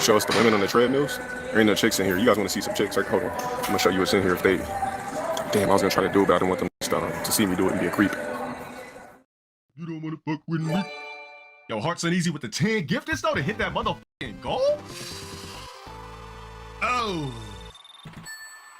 show us the women on the treadmills? There ain't no chicks in here. You guys want to see some chicks? Like, hold on. I'm gonna show you what's in here if they... Damn, I was gonna try to do it, but I didn't want them to see me do it and be a creep. You don't want to fuck with me? Yo, Hearts Uneasy with the 10 gifters though to hit that motherfucking goal? Oh.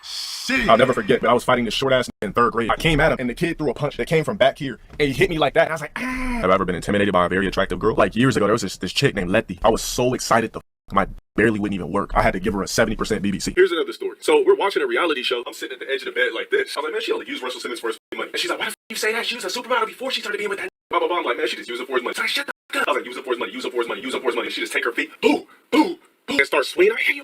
Shit. I'll never forget, but I was fighting this short ass in 3rd grade. I came at him and the kid threw a punch that came from back here and he hit me like that. And I was like, ah. Have I ever been intimidated by a very attractive girl? Like years ago, there was this chick named Lettie. I was so excited my barely wouldn't even work. I had to give her a 70% BBC. Here's another story. So we're watching a reality show. I'm sitting at the edge of the bed like this. I was like, man, she only used Russell Simmons for his money. And she's like, why the f you say that? She was a supermodel before she started being with that blah, blah, blah. I'm like, man, she just used it for his money. So I shut the f up. I was like, use it for his money, use it for his money, use it for his money. And she just take her feet, boo, boo, boo, and start swinging. I hear you.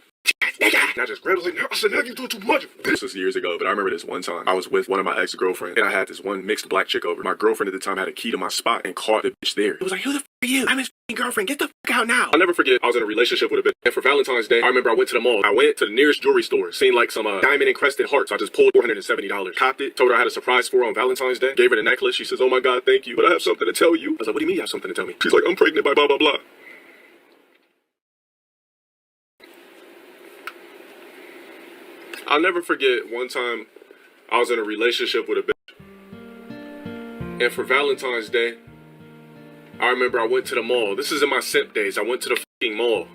And I just grabbed, I was like, I said, now you do too much. This was years ago, but I remember this one time. I was with one of my ex-girlfriends, and I had this one mixed black chick over. My girlfriend at the time had a key to my spot and caught the bitch there. It was like, who the f are you? I'm his girlfriend. Get the f out now. I'll never forget, I was in a relationship with a bitch, and for Valentine's Day, I remember I went to the mall. I went to the nearest jewelry store, seen like some diamond encrusted hearts. I just pulled $470, copped it, told her I had a surprise for her on Valentine's Day, gave her the necklace. She says, oh my God, thank you, but I have something to tell you. I was like, what do you mean you have something to tell me? She's like, I'm pregnant by blah, blah, blah. I'll never forget one time I was in a relationship with a bitch. And for Valentine's Day, I remember I went to the mall. This is in my simp days. I went to the fucking mall.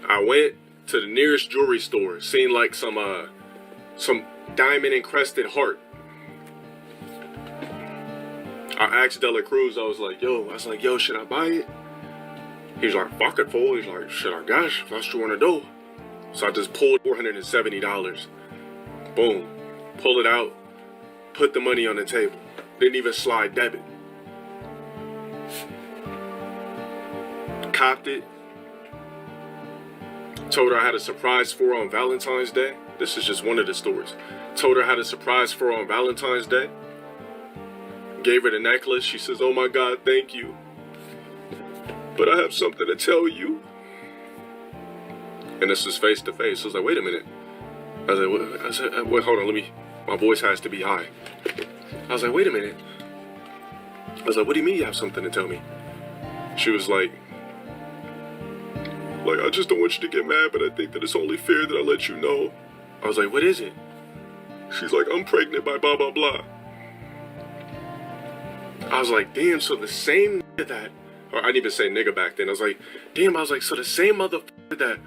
I went to the nearest jewelry store, seen like some diamond encrusted heart. I asked Dela Cruz, I was like, yo, should I buy it? He's like, fuck it, fool. He's like, shit, I guess, if that's what you want to do. So I just pulled $470. Boom. Pull it out. Put the money on the table. Didn't even slide debit. Copped it. Told her I had a surprise for her on Valentine's Day. This is just one of the stories. Told her I had a surprise for her on Valentine's Day. Gave her the necklace. She says, oh my God, thank you. But I have something to tell you. And this is face to face. I was like, wait a minute. I said, wait, hold on, my voice has to be high. I was like, wait a minute. I was like, what do you mean you have something to tell me? She was like, I just don't want you to get mad, but I think that it's only fair that I let you know. I was like, what is it? She's like, I'm pregnant by blah, blah, blah. I was like, damn, so the same nigga that, or I didn't even say nigga back then. I was like, damn, so the same motherfucker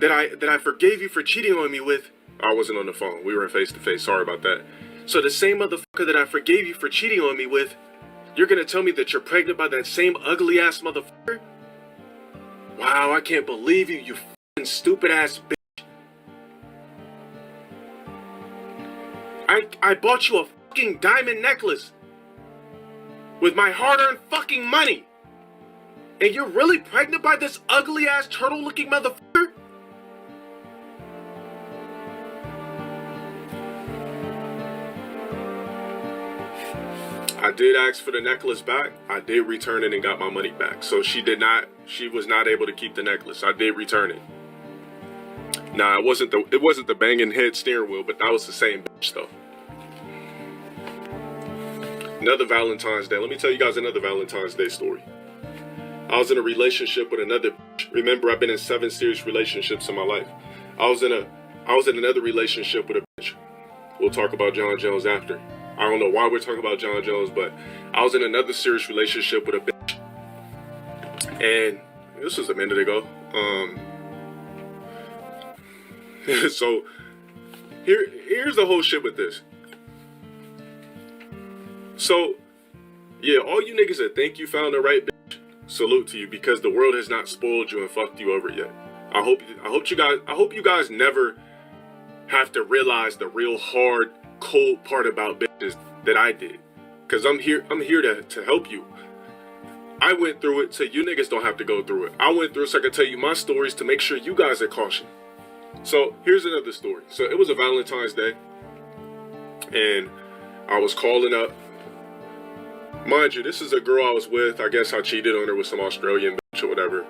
that I forgave you for cheating on me with. I wasn't on the phone. We were face to face. Sorry about that. So the same motherfucker that I forgave you for cheating on me with, you're gonna tell me that you're pregnant by that same ugly ass motherfucker? Wow, I can't believe you, you fucking stupid ass bitch. I bought you a fucking diamond necklace with my hard-earned fucking money. And you're really pregnant by this ugly-ass turtle-looking motherfucker? I did ask for the necklace back. I did return it and got my money back. So she was not able to keep the necklace. I did return it. Nah, it wasn't the banging head steering wheel, but that was the same bitch though. Another Valentine's Day. Let me tell you guys another Valentine's Day story. I was in a relationship with another bitch. Remember, I've been in 7 serious relationships in my life. I was in another relationship with a bitch. We'll talk about John Jones after. I don't know why we're talking about John Jones, but I was in another serious relationship with a bitch. And this was a minute ago. So here's the whole shit with this. So yeah, all you niggas that think you found the right bitch, salute to you, because the world has not spoiled you and fucked you over yet. I hope you guys never have to realize the real hard, cold part about bitches that I did. Cause I'm here to help you. I went through it so you niggas don't have to go through it. I went through it so I can tell you my stories to make sure you guys are cautioned. So here's another story. So it was a Valentine's Day and I was calling up. Mind you, this is a girl I was with. I guess I cheated on her with some Australian bitch or whatever.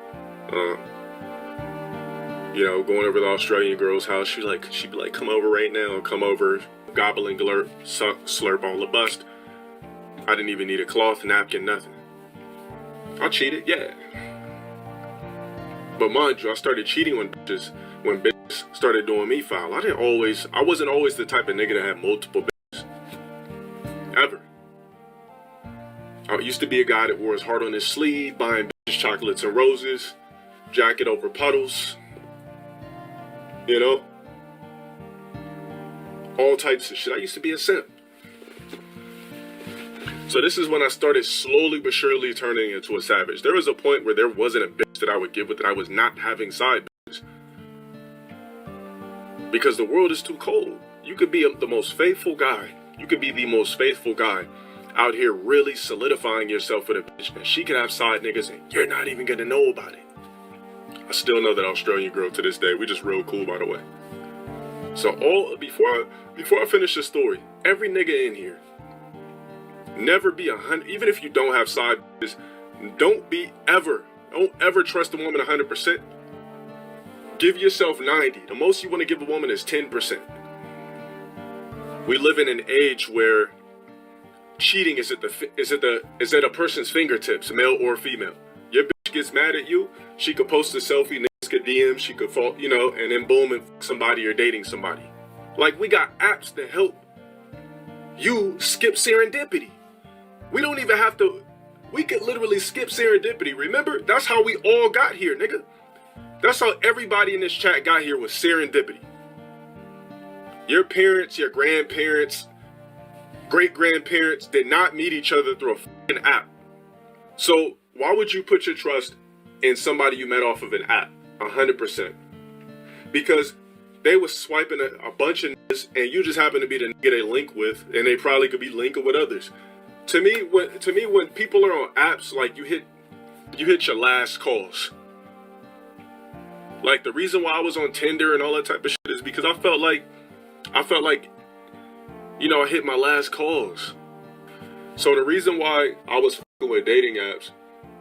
Going over to the Australian girl's house. She'd be like, come over right now. Come over, gobble and glurp, suck, slurp all the bust. I didn't even need a cloth, napkin, nothing. I cheated, yeah. But mind you, I started cheating when bitches started doing me foul. I wasn't always the type of nigga that had multiple bitches. Ever. I used to be a guy that wore his heart on his sleeve, buying bitches chocolates and roses, jacket over puddles, you know? All types of shit. I used to be a simp. So this is when I started slowly but surely turning into a savage. There was a point where there wasn't a bitch that I would get with that I was not having side bitches. Because the world is too cold. You could be the most faithful guy. You could be the most faithful guy out here really solidifying yourself with a bitch, and she could have side niggas and you're not even gonna know about it. I still know that Australian girl to this day. We just real cool, by the way. So before I finish the story, every nigga in here, never be 100, even if you don't have side bitches, don't ever trust a woman 100%. Give yourself 90. The most you want to give a woman is 10%. We live in an age where cheating is at a person's fingertips, male or female. Your bitch gets mad at you, she could post a selfie, niggas could DM, she could fall, you know, and then boom, and somebody or dating somebody. Like, we got apps to help you skip serendipity. We don't even have to, we could literally skip serendipity. Remember, that's how we all got here, nigga. That's how everybody in this chat got here, with serendipity. Your parents, your grandparents, great-grandparents did not meet each other through a fucking app. So why would you put your trust in somebody you met off of an app? 100%. Because they was swiping a bunch of niggas and you just happen to be the nigga they link with, and they probably could be linking with others. To me, when people are on apps, like, you hit your last calls. Like, the reason why I was on Tinder and all that type of shit is because I felt like, you know, I hit my last calls. So the reason why I was fucking with dating apps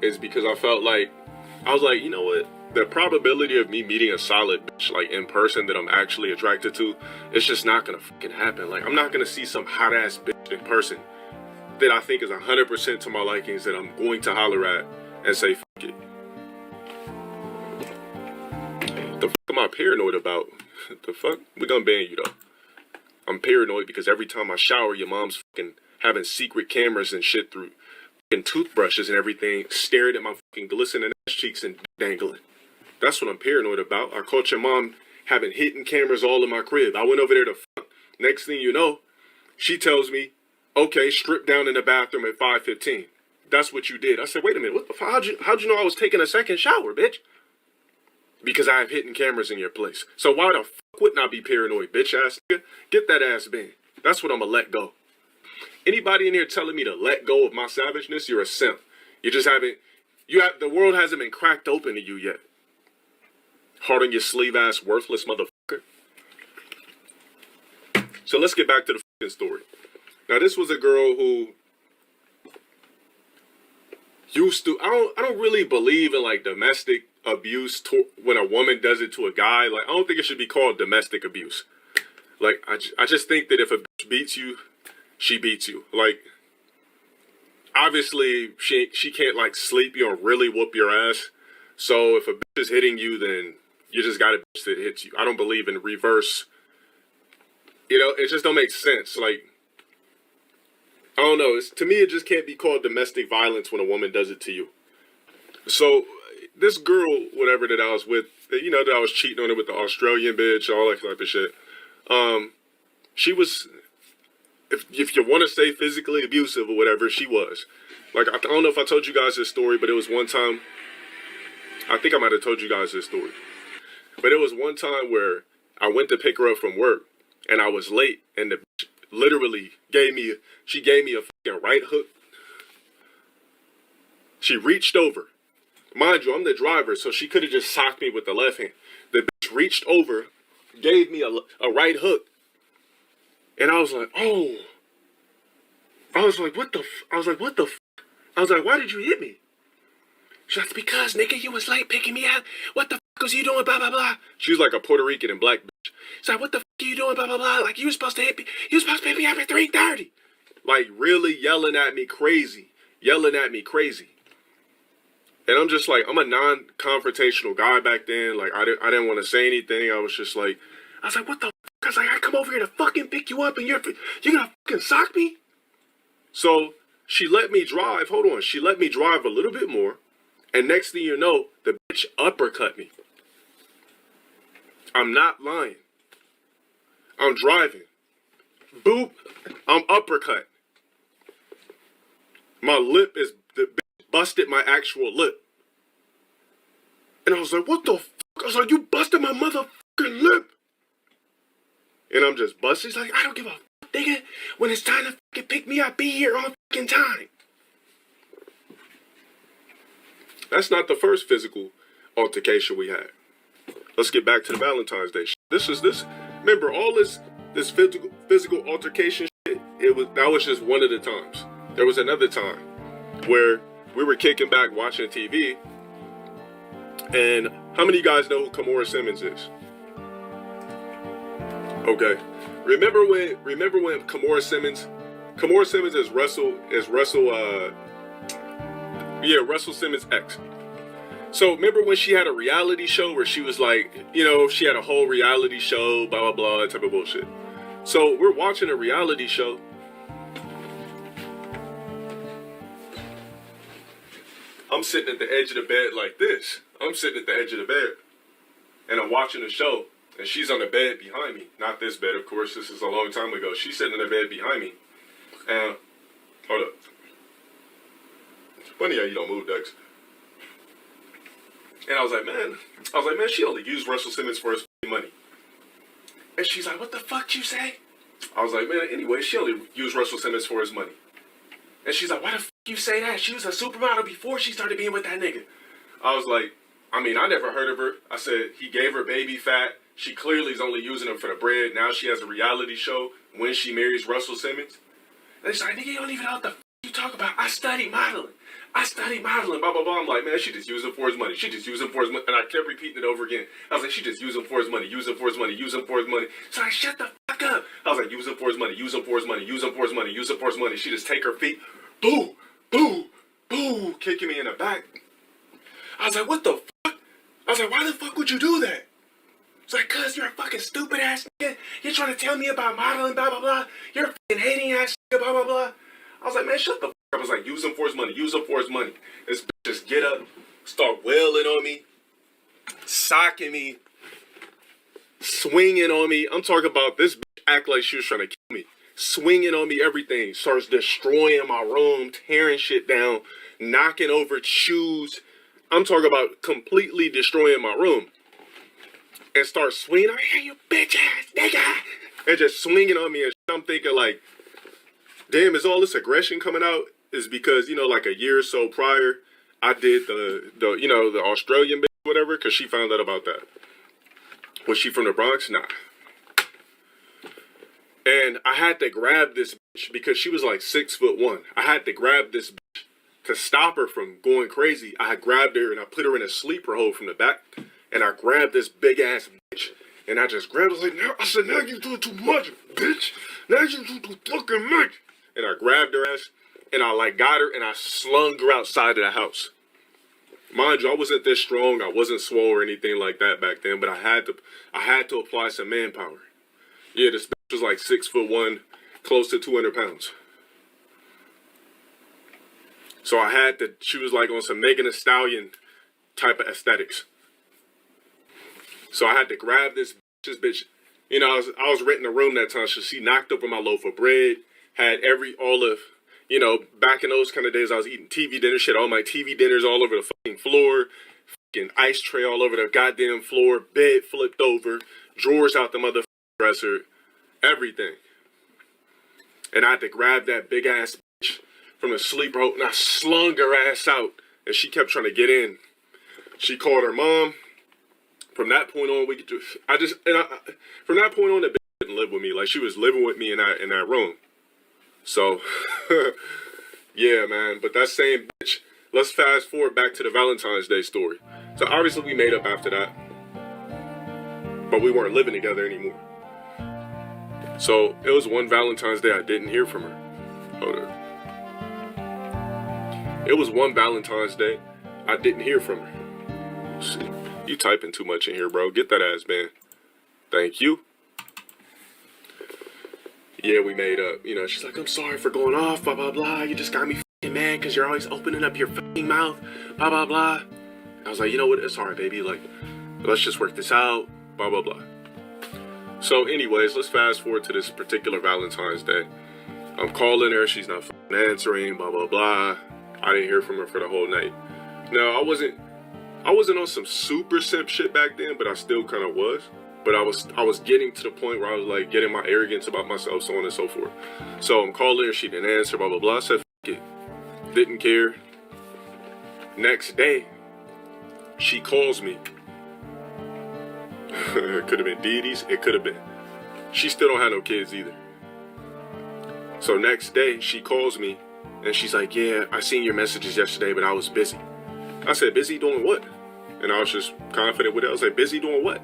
is because I was like, you know what? The probability of me meeting a solid bitch, like, in person that I'm actually attracted to, it's just not gonna fucking happen. Like, I'm not gonna see some hot ass bitch in person that I think is 100% to my likings that I'm going to holler at and say, fuck it. The fuck am I paranoid about? The fuck? We gonna ban you though. I'm paranoid because every time I shower, your mom's fucking having secret cameras and shit through fucking toothbrushes and everything, staring at my fucking glistening ass cheeks and dangling. That's what I'm paranoid about. I caught your mom having hidden cameras all in my crib. I went over there to fuck. Next thing you know, she tells me, okay, strip down in the bathroom at 5:15. That's what you did. I said, wait a minute, what the fuck? How'd you know I was taking a second shower, bitch? Because I have hidden cameras in your place. So why the fuck wouldn't I be paranoid, bitch ass nigga? Get that ass banned. That's what I'm gonna let go. Anybody in here telling me to let go of my savageness, you're a simp. You just haven't, the world hasn't been cracked open to you yet. Heart on your sleeve ass worthless motherfucker. So let's get back to the fucking story. Now, this was a girl who used to, I don't really believe in, like, domestic abuse when a woman does it to a guy. Like, I don't think it should be called domestic abuse. Like, I just think that if a bitch beats you, she beats you. Like, obviously, she can't, like, sleep you or really whoop your ass. So if a bitch is hitting you, then you just got a bitch that hits you. I don't believe in reverse. You know, it just don't make sense. Like, I don't know. To me, it just can't be called domestic violence when a woman does it to you. So this girl, whatever that I was with, you know, that I was cheating on her with the Australian bitch, all that type of shit. She was, if you want to say physically abusive or whatever, she was. Like, I don't know if I told you guys this story, but it was one time, I think I might have told you guys this story. But it was one time where I went to pick her up from work, and I was late, and the bitch literally gave me a fucking right hook. She reached over. Mind you, I'm the driver, so she could have just socked me with the left hand. The bitch reached over, gave me a right hook. And I was like, oh. I was like, what the I was like, why did you hit me? She's like, because, nigga, you was late picking me up. What the fuck was you doing, blah, blah, blah. She was like a Puerto Rican and black bitch. She's like, what the fuck are you doing, blah, blah, blah. Like, you were supposed to hit me. You were supposed to pick me up at 3:30. Like, really yelling at me crazy. And I'm just like, I'm a non-confrontational guy back then. Like, I didn't want to say anything. I was just like, I was like, what the fuck? I was like, I come over here to fucking pick you up and you're gonna fucking sock me? So she let me drive. Hold on. She let me drive a little bit more. And next thing you know, the bitch uppercut me. I'm not lying. I'm driving. Boop. I'm uppercut. My lip is, the bitch busted my actual lip. And I was like, what the fuck? I was like, you busted my motherfucking lip. And I'm just busted. He's like, I don't give a fuck, nigga. When it's time to fucking pick me up, be here on fucking time. That's not the first physical altercation we had. Let's get back to the Valentine's Day. Remember, all this physical altercation shit, that was just one of the times. There was another time where we were kicking back watching TV. And how many of you guys know who Kimora Simmons is? Okay. Remember when Kimora Simmons is Russell Simmons' ex. So remember when she had a reality show where she was like, she had a whole reality show, blah, blah, blah, that type of bullshit. So we're watching a reality show. I'm sitting at the edge of the bed like this. I'm sitting at the edge of the bed and I'm watching the show and she's on the bed behind me. Not this bed, of course. This is a long time ago. She's sitting in the bed behind me. And, hold up. It's funny how you don't move, Dex. And I was like, man, she only used Russell Simmons for his money. And she's like, what the fuck you say? I was like, man, anyway, she only used Russell Simmons for his money. And she's like, why the fuck you say that? She was a supermodel before she started being with that nigga. I was like, I never heard of her. I said, he gave her baby fat. She clearly is only using him for the bread. Now she has a reality show when she marries Russell Simmons. And she's like, nigga, you don't even know what the fuck you talk about. I studied modeling, blah, blah, blah. I'm like, man, she just used him for his money. And I kept repeating it over again. I was like, she just used him for his money, use him for his money, use him for his money. So I shut the fuck up. I was like, use him for his money, use him for his money, use him for his money, use him for his money. She just take her feet, boo, boo, boo, kicking me in the back. I was like, what the fuck? I was like, why the fuck would you do that? It's like, cuz you're a fucking stupid ass nigga. You're trying to tell me about modeling, blah, blah, blah. You're a fucking hating ass nigga, blah, blah, blah. I was like, man, shut the fuck up. I was like, use him for his money, use him for his money. This bitch just get up, start wailing on me, socking me, swinging on me. I'm talking about this bitch act like she was trying to kill me. Swinging on me, everything. Starts destroying my room, tearing shit down, knocking over shoes. I'm talking about completely destroying my room. And start swinging on me, hey, you bitch ass nigga. And just swinging on me. And I'm thinking like, damn, is all this aggression coming out? Is because, like a year or so prior, I did the Australian bitch, whatever, because she found out about that. Was she from the Bronx? Nah. And I had to grab this bitch because she was like 6'1". I had to grab this bitch to stop her from going crazy. I grabbed her and I put her in a sleeper hold from the back. And I grabbed this big ass bitch. And I just grabbed her like, now you doing too much, bitch. Now you doing too fucking much. And I grabbed her ass and I got her and I slung her outside of the house. Mind you, I wasn't this strong. I wasn't swole or anything like that back then, but I had to apply some manpower. Yeah, this bitch was like 6'1", close to 200 pounds. So she was like on some Megan Thee Stallion type of aesthetics. So I had to grab this bitch. I was renting a room that time, so she knocked over my loaf of bread, had back in those kind of days, I was eating TV dinner shit, all my TV dinners all over the fucking floor, fucking ice tray all over the goddamn floor, bed flipped over, drawers out the motherfucking dresser, everything. And I had to grab that big ass bitch from the sleeper hold, and I slung her ass out, and she kept trying to get in. She called her mom. From that point on, from that point on, the bitch didn't live with me. Like, she was living with me in that room. So, yeah, man. But that same bitch, let's fast forward back to the Valentine's Day story. So, obviously, we made up after that. But we weren't living together anymore. So, it was one Valentine's Day I didn't hear from her. Hold on. It was one Valentine's Day I didn't hear from her. See, you typing too much in here, bro. Get that ass, man. Thank you. Yeah, we made up. You know, she's like, I'm sorry for going off, blah, blah, blah. You just got me fucking mad because you're always opening up your fucking mouth, blah, blah, blah. I was like, you know what? It's all right, baby. Like, let's just work this out, blah, blah, blah. So anyways, let's fast forward to this particular Valentine's Day. I'm calling her. She's not fucking answering, blah, blah, blah. I didn't hear from her for the whole night. Now, I wasn't on some super simp shit back then, but I still kind of was. But I was getting to the point where I was like getting my arrogance about myself, so on and so forth. So I'm calling her, she didn't answer, blah, blah, blah. I said, fuck it. Didn't care. Next day, she calls me. It could have been Dee Dee's, it could have been. She still don't have no kids either. So next day, she calls me and she's like, yeah, I seen your messages yesterday, but I was busy. I said, busy doing what? And I was just confident with it. I was like, busy doing what?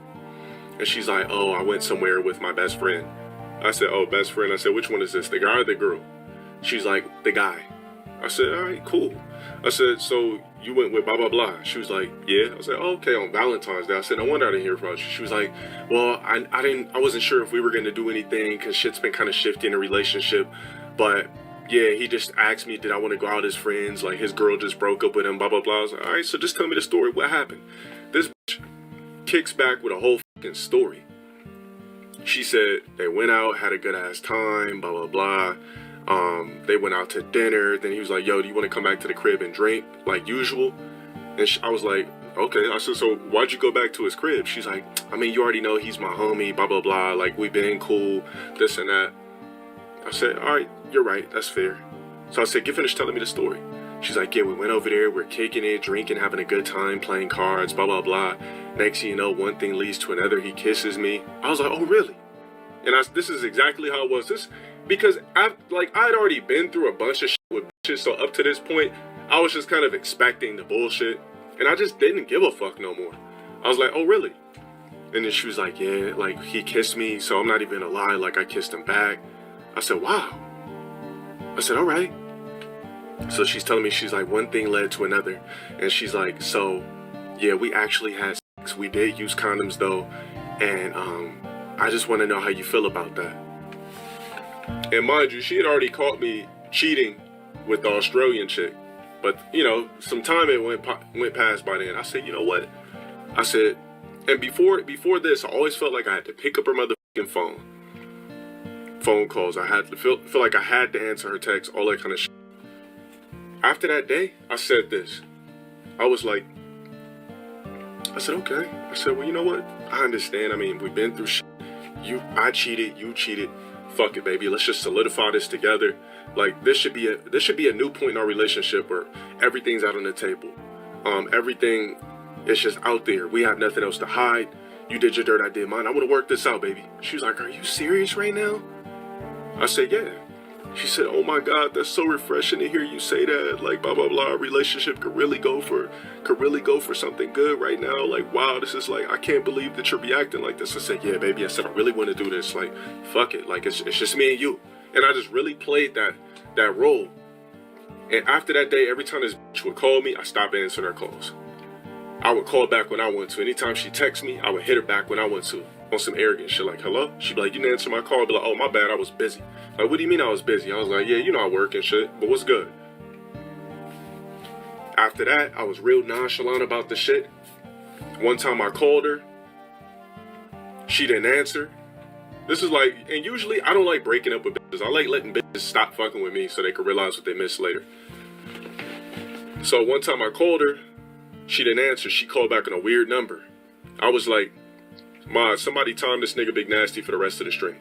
And she's like, oh, I went somewhere with my best friend. I said, oh, best friend. I said, which one is this, the guy or the girl? She's like, the guy. I said, all right, cool. I said, so you went with blah, blah, blah. She was like, yeah. I said, oh, okay, on Valentine's Day. I said, no wonder I didn't hear from you. She was like, well, I wasn't sure if we were going to do anything because shit's been kind of shifty in a relationship. But yeah, he just asked me, did I want to go out as friends? Like his girl just broke up with him, blah, blah, blah. I was like, all right, so just tell me the story. What happened? This bitch kicks back with a whole fucking story. She said they went out, had a good ass time, blah, blah, blah. They went out to dinner. Then he was like, yo, do you want to come back to the crib and drink like usual? And I was like, okay. I said, so why'd you go back to his crib? She's like, I mean, you already know he's my homie, blah, blah, blah. Like, we've been cool, this and that. I said, all right, you're right. That's fair. So I said, get finished telling me the story. She's like, yeah, we went over there. We're kicking it, drinking, having a good time, playing cards, blah, blah, blah. Next thing you know, one thing leads to another. He kisses me. I was like, oh, really? And this is exactly how it was. Because I'd already been through a bunch of shit with bitches. So up to this point, I was just kind of expecting the bullshit. And I just didn't give a fuck no more. I was like, oh, really? And then she was like, yeah, like he kissed me. So I'm not even gonna lie. Like I kissed him back. I said, wow. I said, all right. So she's telling me, she's like, one thing led to another. And she's like, so yeah, we actually had sex. We did use condoms though. And I just want to know how you feel about that. And mind you, she had already caught me cheating with the Australian chick. But, you know, some time it went past by then. I said, you know what? I said, and before this, I always felt like I had to pick up her motherfucking phone calls. I had to feel like I had to answer her texts, all that kind of shit. After that day, I said this. I was like, I said, okay. I said, well, you know what? I understand. I mean, we've been through shit. I cheated, you cheated. Fuck it, baby. Let's just solidify this together. Like, this should be a new point in our relationship where everything's out on the table. Everything is just out there. We have nothing else to hide. You did your dirt, I did mine. I want to work this out, baby. She was like, are you serious right now? I said, yeah. She said, oh my God, that's so refreshing to hear you say that. Like, blah, blah, blah. Our relationship could really go for something good right now. Like, wow, this is like, I can't believe that you're reacting like this. I said, yeah, baby. I said, I really want to do this. Like, fuck it. Like, it's just me and you. And I just really played that role. And after that day, every time this bitch would call me, I stopped answering her calls. I would call back when I want to. Anytime she texts me, I would hit her back when I want to. On some arrogant shit, like, hello? She'd be like, you didn't answer my call. I'd be like, oh, my bad, I was busy. Like, what do you mean I was busy? I was like, yeah, you know I work and shit, but what's good? After that, I was real nonchalant about the shit. One time I called her. She didn't answer. This is like, and usually I don't like breaking up with bitches. I like letting bitches stop fucking with me so they can realize what they missed later. So one time I called her. She didn't answer. She called back on a weird number. I was like, Ma, somebody timed this nigga Big Nasty for the rest of the string.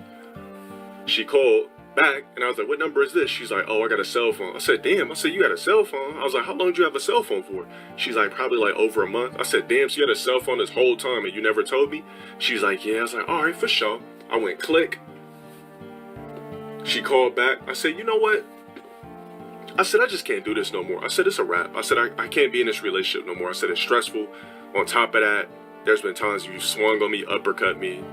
She called back, and I was like, what number is this? She's like, oh, I got a cell phone. I said, damn. I said, you got a cell phone? I was like, how long did you have a cell phone for? She's like, probably like over a month. I said, damn, so you had a cell phone this whole time and you never told me? She's like, yeah. I was like, all right, for sure. I went click. She called back. I said, you know what? I said, I just can't do this no more. I said, it's a wrap. I said, I can't be in this relationship no more. I said, it's stressful. On top of that, there's been times you swung on me, uppercut me,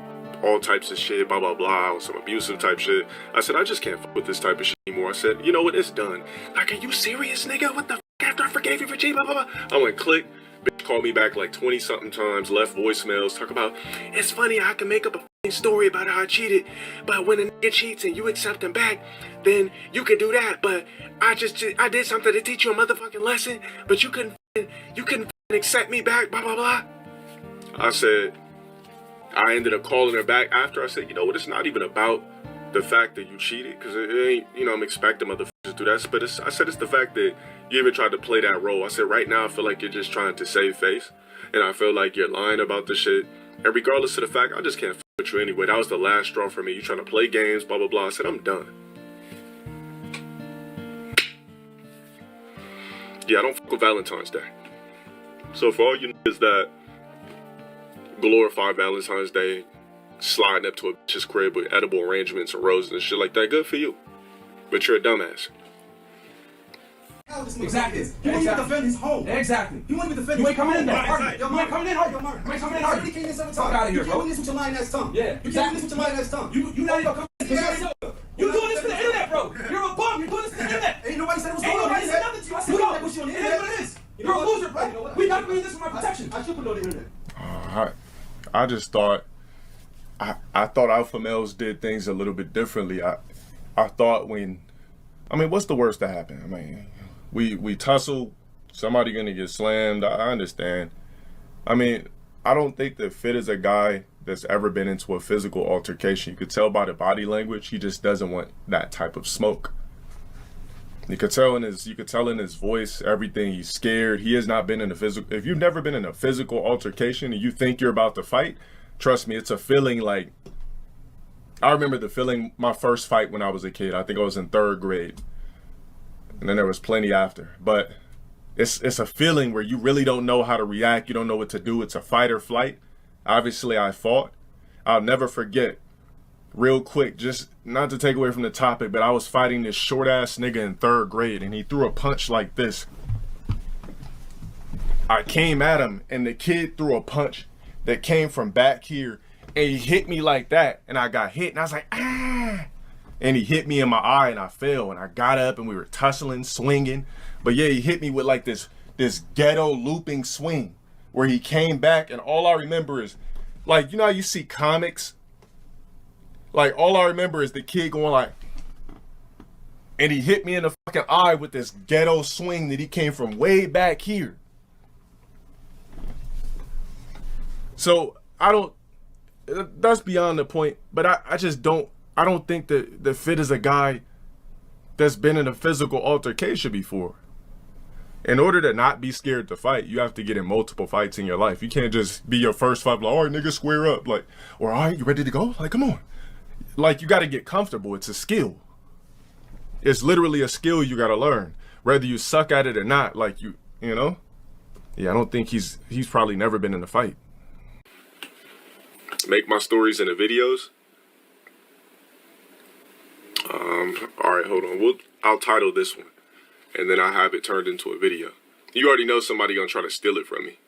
all types of shit, blah, blah, blah, on some abusive type shit. I said, I just can't fuck with this type of shit anymore. I said, you know what, it's done. Like, are you serious, nigga? What the after I forgave you for cheating, blah, blah, blah. I went click. Bitch called me back like 20 something times, left voicemails, talk about, it's funny I can make up a f***ing story about how I cheated, but when a nigga cheats and you accept him back, then you can do that, but I did something to teach you a motherfucking lesson, but you couldn't accept me back, blah, blah, blah. I said, I ended up calling her back after. I said, you know what, it's not even about the fact that you cheated, because it ain't, you know, I'm expecting motherfuckers to do that, but I said it's the fact that you even tried to play that role. I said, right now, I feel like you're just trying to save face, and I feel like you're lying about the shit, and regardless of the fact, I just can't f with you anyway. That was the last straw for me. You trying to play games, blah, blah, blah. I said, I'm done. Yeah, I don't f with Valentine's Day. So for all you niggas that glorify Valentine's Day, sliding up to a bitch's crib with edible arrangements and roses and shit like that, good for you. But you're a dumbass. Exactly. He won't even defend his home. Exactly. He won't even defend his home. You ain't coming in there. You ain't coming in hard. You ain't coming in hard. You can't in 7 times. Fuck out of here, bro. You can't win this with your lying ass tongue. Yeah. You can't win this with your lying ass tongue. You not even coming in. You doing this for the internet, bro. You're a bum. You're doing this for the internet. Ain't nobody said it was going on the internet. Ain't nobody said nothing to you. I said that was on the internet. It is what it is. You're a loser, bro. We got to do this for my protection. I should put it on the internet. I just thought, I thought alpha males did things a little bit differently. I thought what's the worst that happened? I mean, we tussle, somebody gonna get slammed, I understand. I mean, I don't think that Fit is a guy that's ever been into a physical altercation. You could tell by the body language, he just doesn't want that type of smoke. You could tell in his voice, everything, he's scared. He has not been in a physical, if you've never been in a physical altercation and you think you're about to fight, trust me, it's a feeling like, I remember the feeling, my first fight when I was a kid. I think I was in 3rd grade. And then there was plenty after. But it's a feeling where you really don't know how to react. You don't know what to do. It's a fight or flight. Obviously, I fought. I'll never forget, real quick, just not to take away from the topic, but I was fighting this short-ass nigga in 3rd grade, and he threw a punch like this. I came at him, and the kid threw a punch that came from back here, and he hit me like that, and I got hit, and I was like, ah! And he hit me in my eye, and I fell, and I got up, and we were tussling, swinging. But yeah, he hit me with like this ghetto-looping swing, where he came back, and all I remember is, like, you know how you see comics? Like, all I remember is the kid going like, and he hit me in the fucking eye with this ghetto swing that he came from way back here. So, that's beyond the point, but I just don't think that the Fit is a guy that's been in a physical altercation before. In order to not be scared to fight, you have to get in multiple fights in your life. You can't just be your first fight, like, all right, nigga, square up. Like, or all right, you ready to go? Like, come on. Like, you got to get comfortable. It's a skill. It's literally a skill you got to learn, whether you suck at it or not. Like, you know? Yeah, I don't think he's probably never been in a fight. Make my stories into videos. All right, hold on. I'll title this one, and then I'll have it turned into a video. You already know somebody gonna try to steal it from me.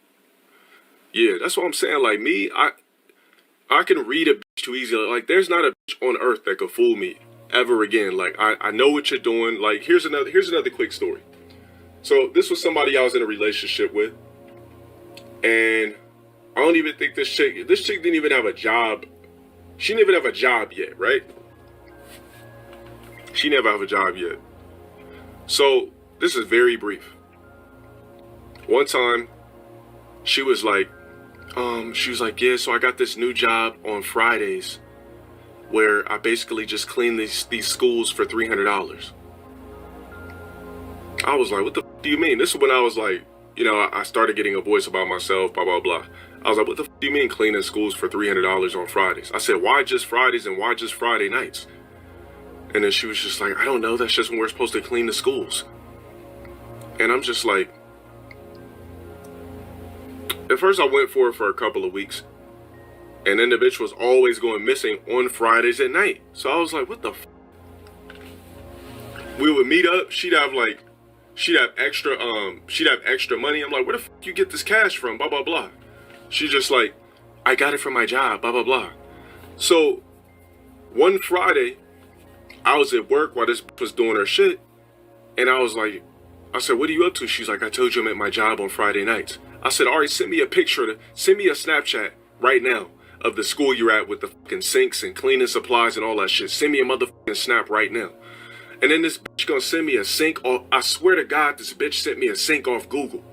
Yeah, that's what I'm saying. Like me, I can read a bitch too easy. Like there's not a bitch on earth that could fool me ever again. Like I know what you're doing. Like here's another quick story. So this was somebody I was in a relationship with, and I don't even think this chick didn't even have a job. She didn't even have a job yet, right? She never have a job yet. So this is very brief. One time, she was like, yeah, so I got this new job on Fridays where I basically just clean these schools for $300. I was like, what the f do you mean? This is when I was like, you know, I started getting a voice about myself, blah, blah, blah. I was like, what the f do you mean cleaning schools for $300 on Fridays? I said, why just Fridays and why just Friday nights? And then she was just like, I don't know, that's just when we're supposed to clean the schools. And I'm just like, at first I went for it for a couple of weeks. And then the bitch was always going missing on Fridays at night. So I was like, what the f? We would meet up, she'd have extra money. I'm like, where the f you get this cash from? Blah, blah, blah. She's just like, I got it from my job, blah, blah, blah. So one Friday, I was at work while this was doing her shit, and I was like, I said, what are you up to? She's like, I told you I'm at my job on Friday nights. I said, all right, send me a picture, send me a Snapchat right now of the school you're at with the fucking sinks and cleaning supplies and all that shit. Send me a motherfucking snap right now. And then this bitch gonna send me a sink off. I swear to God, this bitch sent me a sink off Google.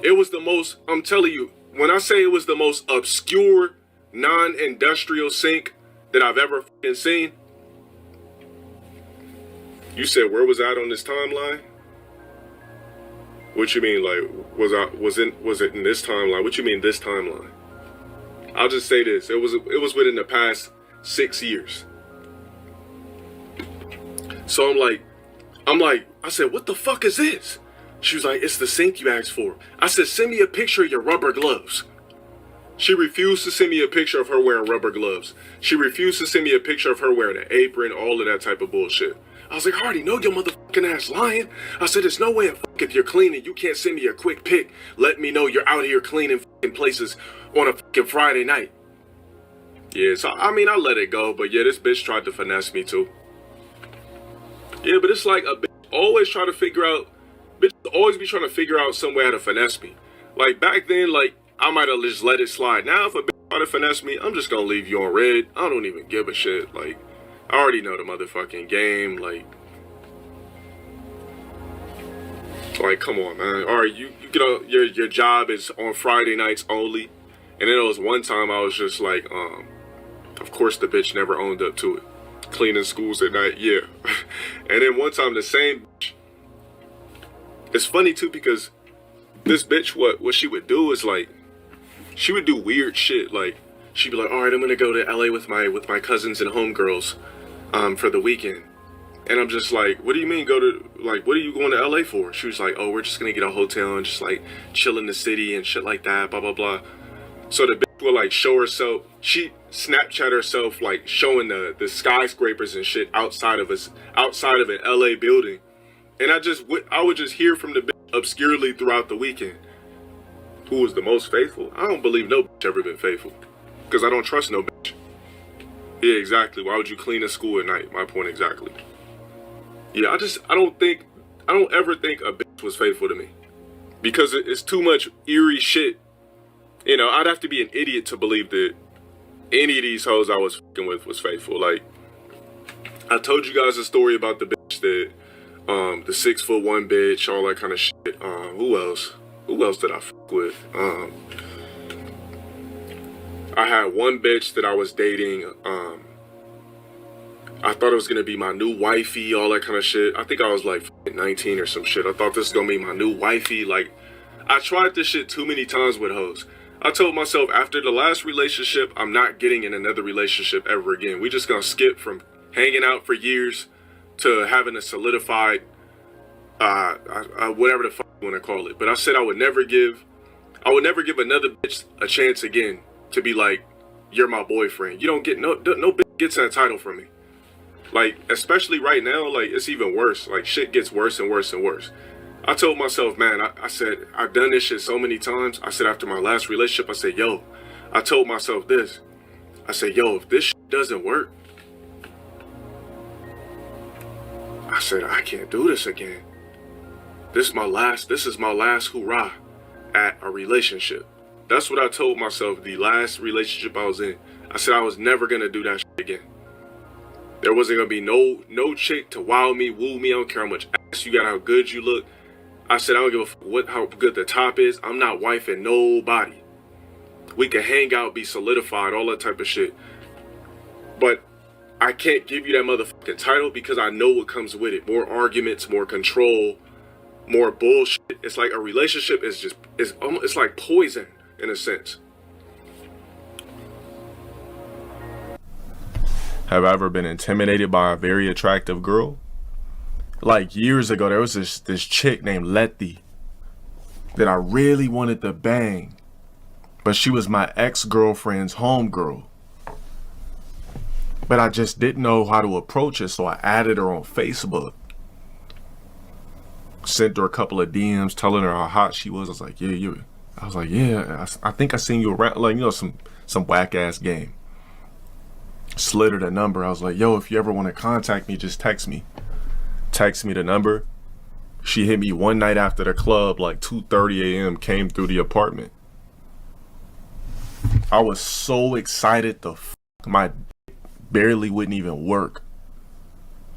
It was the most, I'm telling you, when I say it was the most obscure, non-industrial sink that I've ever fucking seen. You said, where was I on this timeline? What you mean, like, was it in this timeline? What you mean this timeline? I'll just say this. It was within the past 6 years. So I said, what the fuck is this? She was like, it's the sink you asked for. I said, send me a picture of your rubber gloves. She refused to send me a picture of her wearing rubber gloves. She refused to send me a picture of her wearing an apron, all of that type of bullshit. I was like, I already know your motherfucking ass lying. I said, there's no way if you're cleaning, you can't send me a quick pic. Let me know you're out here cleaning fucking places on a fucking Friday night. Yeah, so I mean, I let it go, but yeah, this bitch tried to finesse me too. Yeah, but it's like a bitch always try to figure out, bitch always be trying to figure out some way how to finesse me. Like back then, like I might have just let it slide. Now if a bitch try to finesse me, I'm just gonna leave you on red. I don't even give a shit. Like, I already know the motherfucking game. Like come on, man. All right, you get on, your job is on Friday nights only. And then there was one time I was just like, of course the bitch never owned up to it. Cleaning schools at night, yeah. And then one time the same bitch. It's funny too because this bitch, what she would do is like, she would do weird shit. Like she'd be like, all right, I'm gonna go to LA with my cousins and homegirls for the weekend. And I'm just like, what do you mean what are you going to LA for? She was like, oh, we're just gonna get a hotel and just like chill in the city and shit like that, blah, blah, blah. So the bitch will like show herself, she Snapchat herself like showing the skyscrapers and shit outside of an LA building. And I would just hear from the bitch obscurely throughout the weekend. Who was the most faithful? I don't believe no bitch ever been faithful. Because I don't trust no bitch. Yeah, exactly. Why would you clean a school at night? My point exactly. Yeah, I don't ever think a bitch was faithful to me. Because it's too much eerie shit. You know, I'd have to be an idiot to believe that any of these hoes I was fucking with was faithful. Like, I told you guys a story about the bitch that, the 6'1" bitch, all that kind of shit. Who else? Who else did I fuck with? I had one bitch that I was dating. I thought it was gonna be my new wifey, all that kind of shit. I think I was like 19 or some shit. I thought this was gonna be my new wifey. Like, I tried this shit too many times with hoes. I told myself after the last relationship, I'm not getting in another relationship ever again. We just gonna skip from hanging out for years to having a solidified, whatever the fuck you want to call it. But I said I would never give another bitch a chance again to be like, you're my boyfriend. You don't get no bitch gets that title from me. Like, especially right now, like it's even worse. Like shit gets worse and worse and worse. I told myself, man, I said, I've done this shit so many times. I said after my last relationship, I said, yo, I told myself this. I said, yo, if this shit doesn't work, I said, I can't do this again. This is my last hurrah at a relationship. That's what I told myself the last relationship I was in. I said I was never gonna do that shit again. There wasn't gonna be no chick to wow me, woo me. I don't care how much ass you got, how good you look. I said I don't give a fuck how good the top is. I'm not wifing nobody. We can hang out, be solidified, all that type of shit. But I can't give you that motherfucking title because I know what comes with it. More arguments, more control, more bullshit. It's like a relationship is it's like poison in a sense. Have I ever been intimidated by a very attractive girl? Like years ago, there was this chick named Lettie that I really wanted to bang, but she was my ex-girlfriend's homegirl. But I just didn't know how to approach her, so I added her on Facebook. Sent her a couple of DMs telling her how hot she was. I was like, yeah, I think I seen you around, like, you know, some whack-ass game. Slid her the number. I was like, yo, if you ever want to contact me, just text me. Text me the number. She hit me one night after the club, like 2:30 a.m., came through the apartment. I was so excited my dick barely wouldn't even work.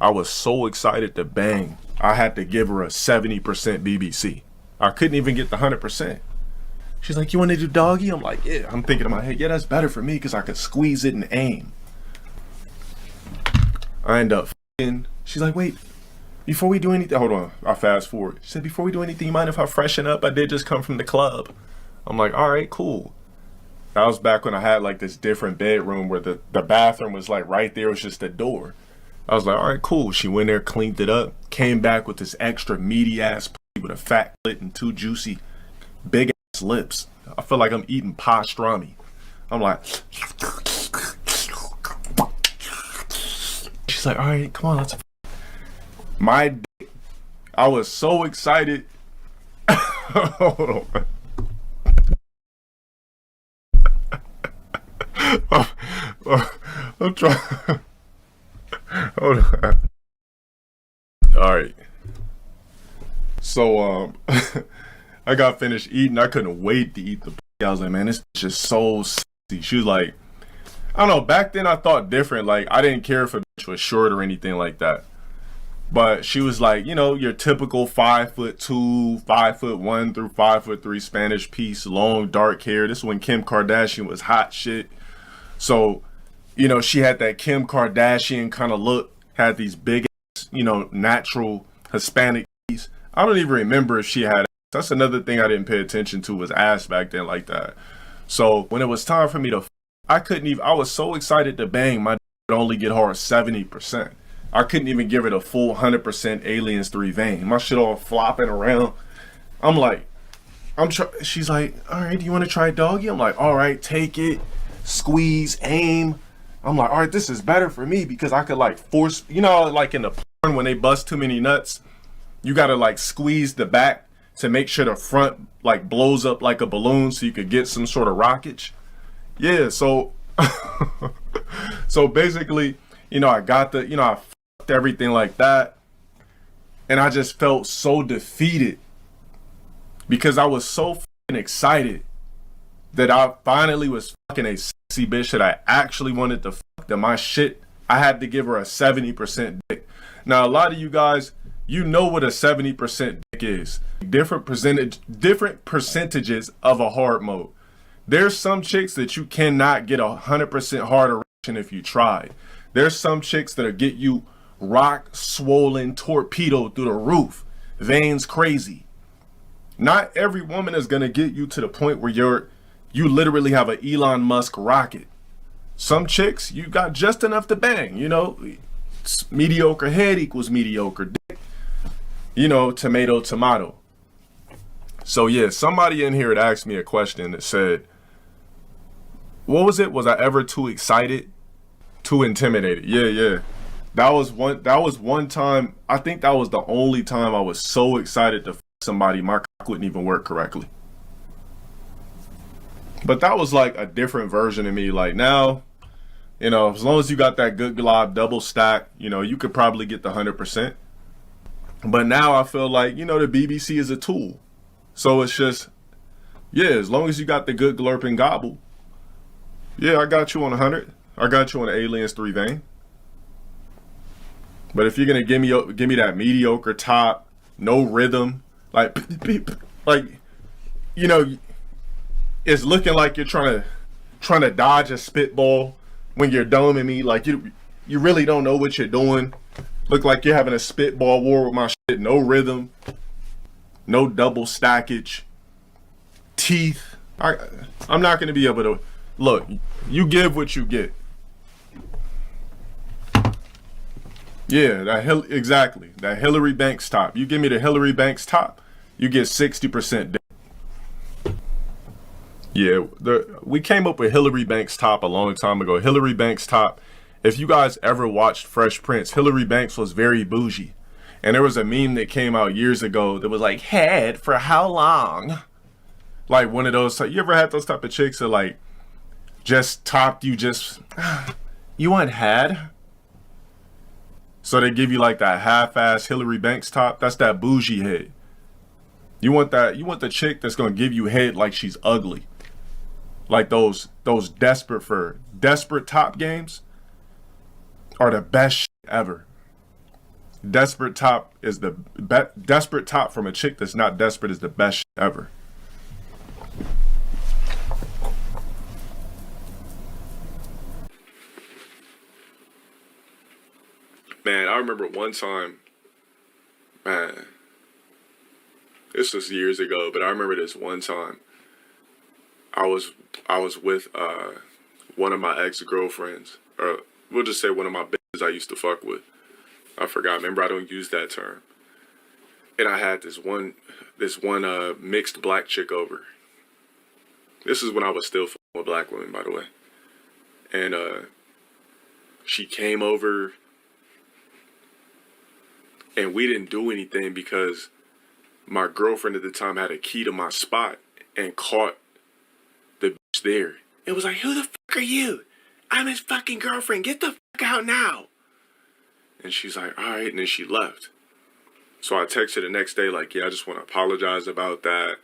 I was so excited to bang. I had to give her a 70% BBC. I couldn't even get the 100%. She's like, you want to do doggy? I'm like, yeah. I'm thinking in my head, yeah, that's better for me because I could squeeze it and aim. I end up f***ing. She's like, wait, before we do anything, hold on, I fast forward. She said, before we do anything, you mind if I freshen up? I did just come from the club. I'm like, all right, cool. That was back when I had like this different bedroom where the bathroom was like right there, it was just a door. I was like, all right, cool. She went there, cleaned it up, came back with this extra meaty ass pussy with a fat clit and two juicy big ass lips. I feel like I'm eating pastrami. I'm like, she's like, all right, come on, let's. My dick, I was so excited. Hold on. I'm trying. Hold on. All right. So I got finished eating. I couldn't wait to eat the. I was like, man, this is just so sexy. She was like, I don't know. Back then I thought different. Like I didn't care if a bitch was short or anything like that. But she was like, you know, your typical 5'2", 5'1" through 5'3" Spanish piece, long dark hair. This is when Kim Kardashian was hot shit. So, you know, she had that Kim Kardashian kind of look, had these big, you know, natural Hispanic piece. I don't even remember if she had. That's another thing I didn't pay attention to was ass back then like that. So when it was time for me to, I couldn't even, I was so excited to bang, my would only get hard 70%. I couldn't even give it a full 100% Aliens 3 vein. My shit all flopping around. I'm like, she's like, all right, do you want to try doggy? I'm like, all right, take it, squeeze, aim. I'm like, all right, this is better for me because I could like force, you know, like in the porn when they bust too many nuts, you got to like squeeze the back to make sure the front like blows up like a balloon so you could get some sort of rockage. Yeah, so, so basically, you know, I got the, you know, I fucked everything like that. And I just felt so defeated because I was so fucking excited that I finally was fucking a sexy bitch that I actually wanted to fuck, that my shit, I had to give her a 70% dick. Now, a lot of you guys, you know what a 70% dick is. Different percentages of a hard mode. There's some chicks that you cannot get 100% hard erection if you try. There's some chicks that'll get you rock swollen torpedo through the roof, veins crazy. Not every woman is gonna get you to the point where you literally have an Elon Musk rocket. Some chicks, you got just enough to bang, you know. Mediocre head equals mediocre dick. You know, tomato, tomato. So yeah, somebody in here had asked me a question that said, what was it? Was I ever too excited? Too intimidated? Yeah. That was one time, I think that was the only time I was so excited to f somebody my cock wouldn't even work correctly. But that was like a different version of me. Like now, you know, as long as you got that good glob double stack, you know, you could probably get the 100%. But now I feel like, you know, the BBC is a tool. So it's just, yeah, as long as you got the good glurp and gobble, yeah, I got you on 100. I got you on the Aliens 3 vein. But if you're gonna give me that mediocre top, no rhythm, like, you know, it's looking like you're trying to dodge a spitball when you're doming me, like you really don't know what you're doing. Look like you're having a spitball war with my shit. No rhythm, no double stackage, teeth. I'm not gonna be able to look. You give what you get. Yeah, exactly. That Hillary Banks top. You give me the Hillary Banks top, you get 60%. Yeah, we came up with Hillary Banks top a long time ago. Hillary Banks top. If you guys ever watched Fresh Prince, Hillary Banks was very bougie. And there was a meme that came out years ago that was like, head for how long? Like one of those, you ever had those type of chicks that like just topped you, just, you want head? So they give you like that half-ass Hillary Banks top. That's that bougie head. You want the chick that's gonna give you head like she's ugly. Like those desperate top games are the best shit ever. Desperate top from a chick that's not desperate is the best shit ever. Man, I remember one time, man, this was years ago, but I remember this one time. I was with one of my ex-girlfriends, or we'll just say one of my bitches I used to fuck with. I forgot. Remember, I don't use that term. And I had this one mixed black chick over. This is when I was still fucking with black women, by the way. And she came over, and we didn't do anything because my girlfriend at the time had a key to my spot and caught the bitch there. It was like, who the fuck are you? I'm his fucking girlfriend. Get the fuck out now. And she's like, all right. And then she left. So I texted her the next day like, yeah, I just want to apologize about that.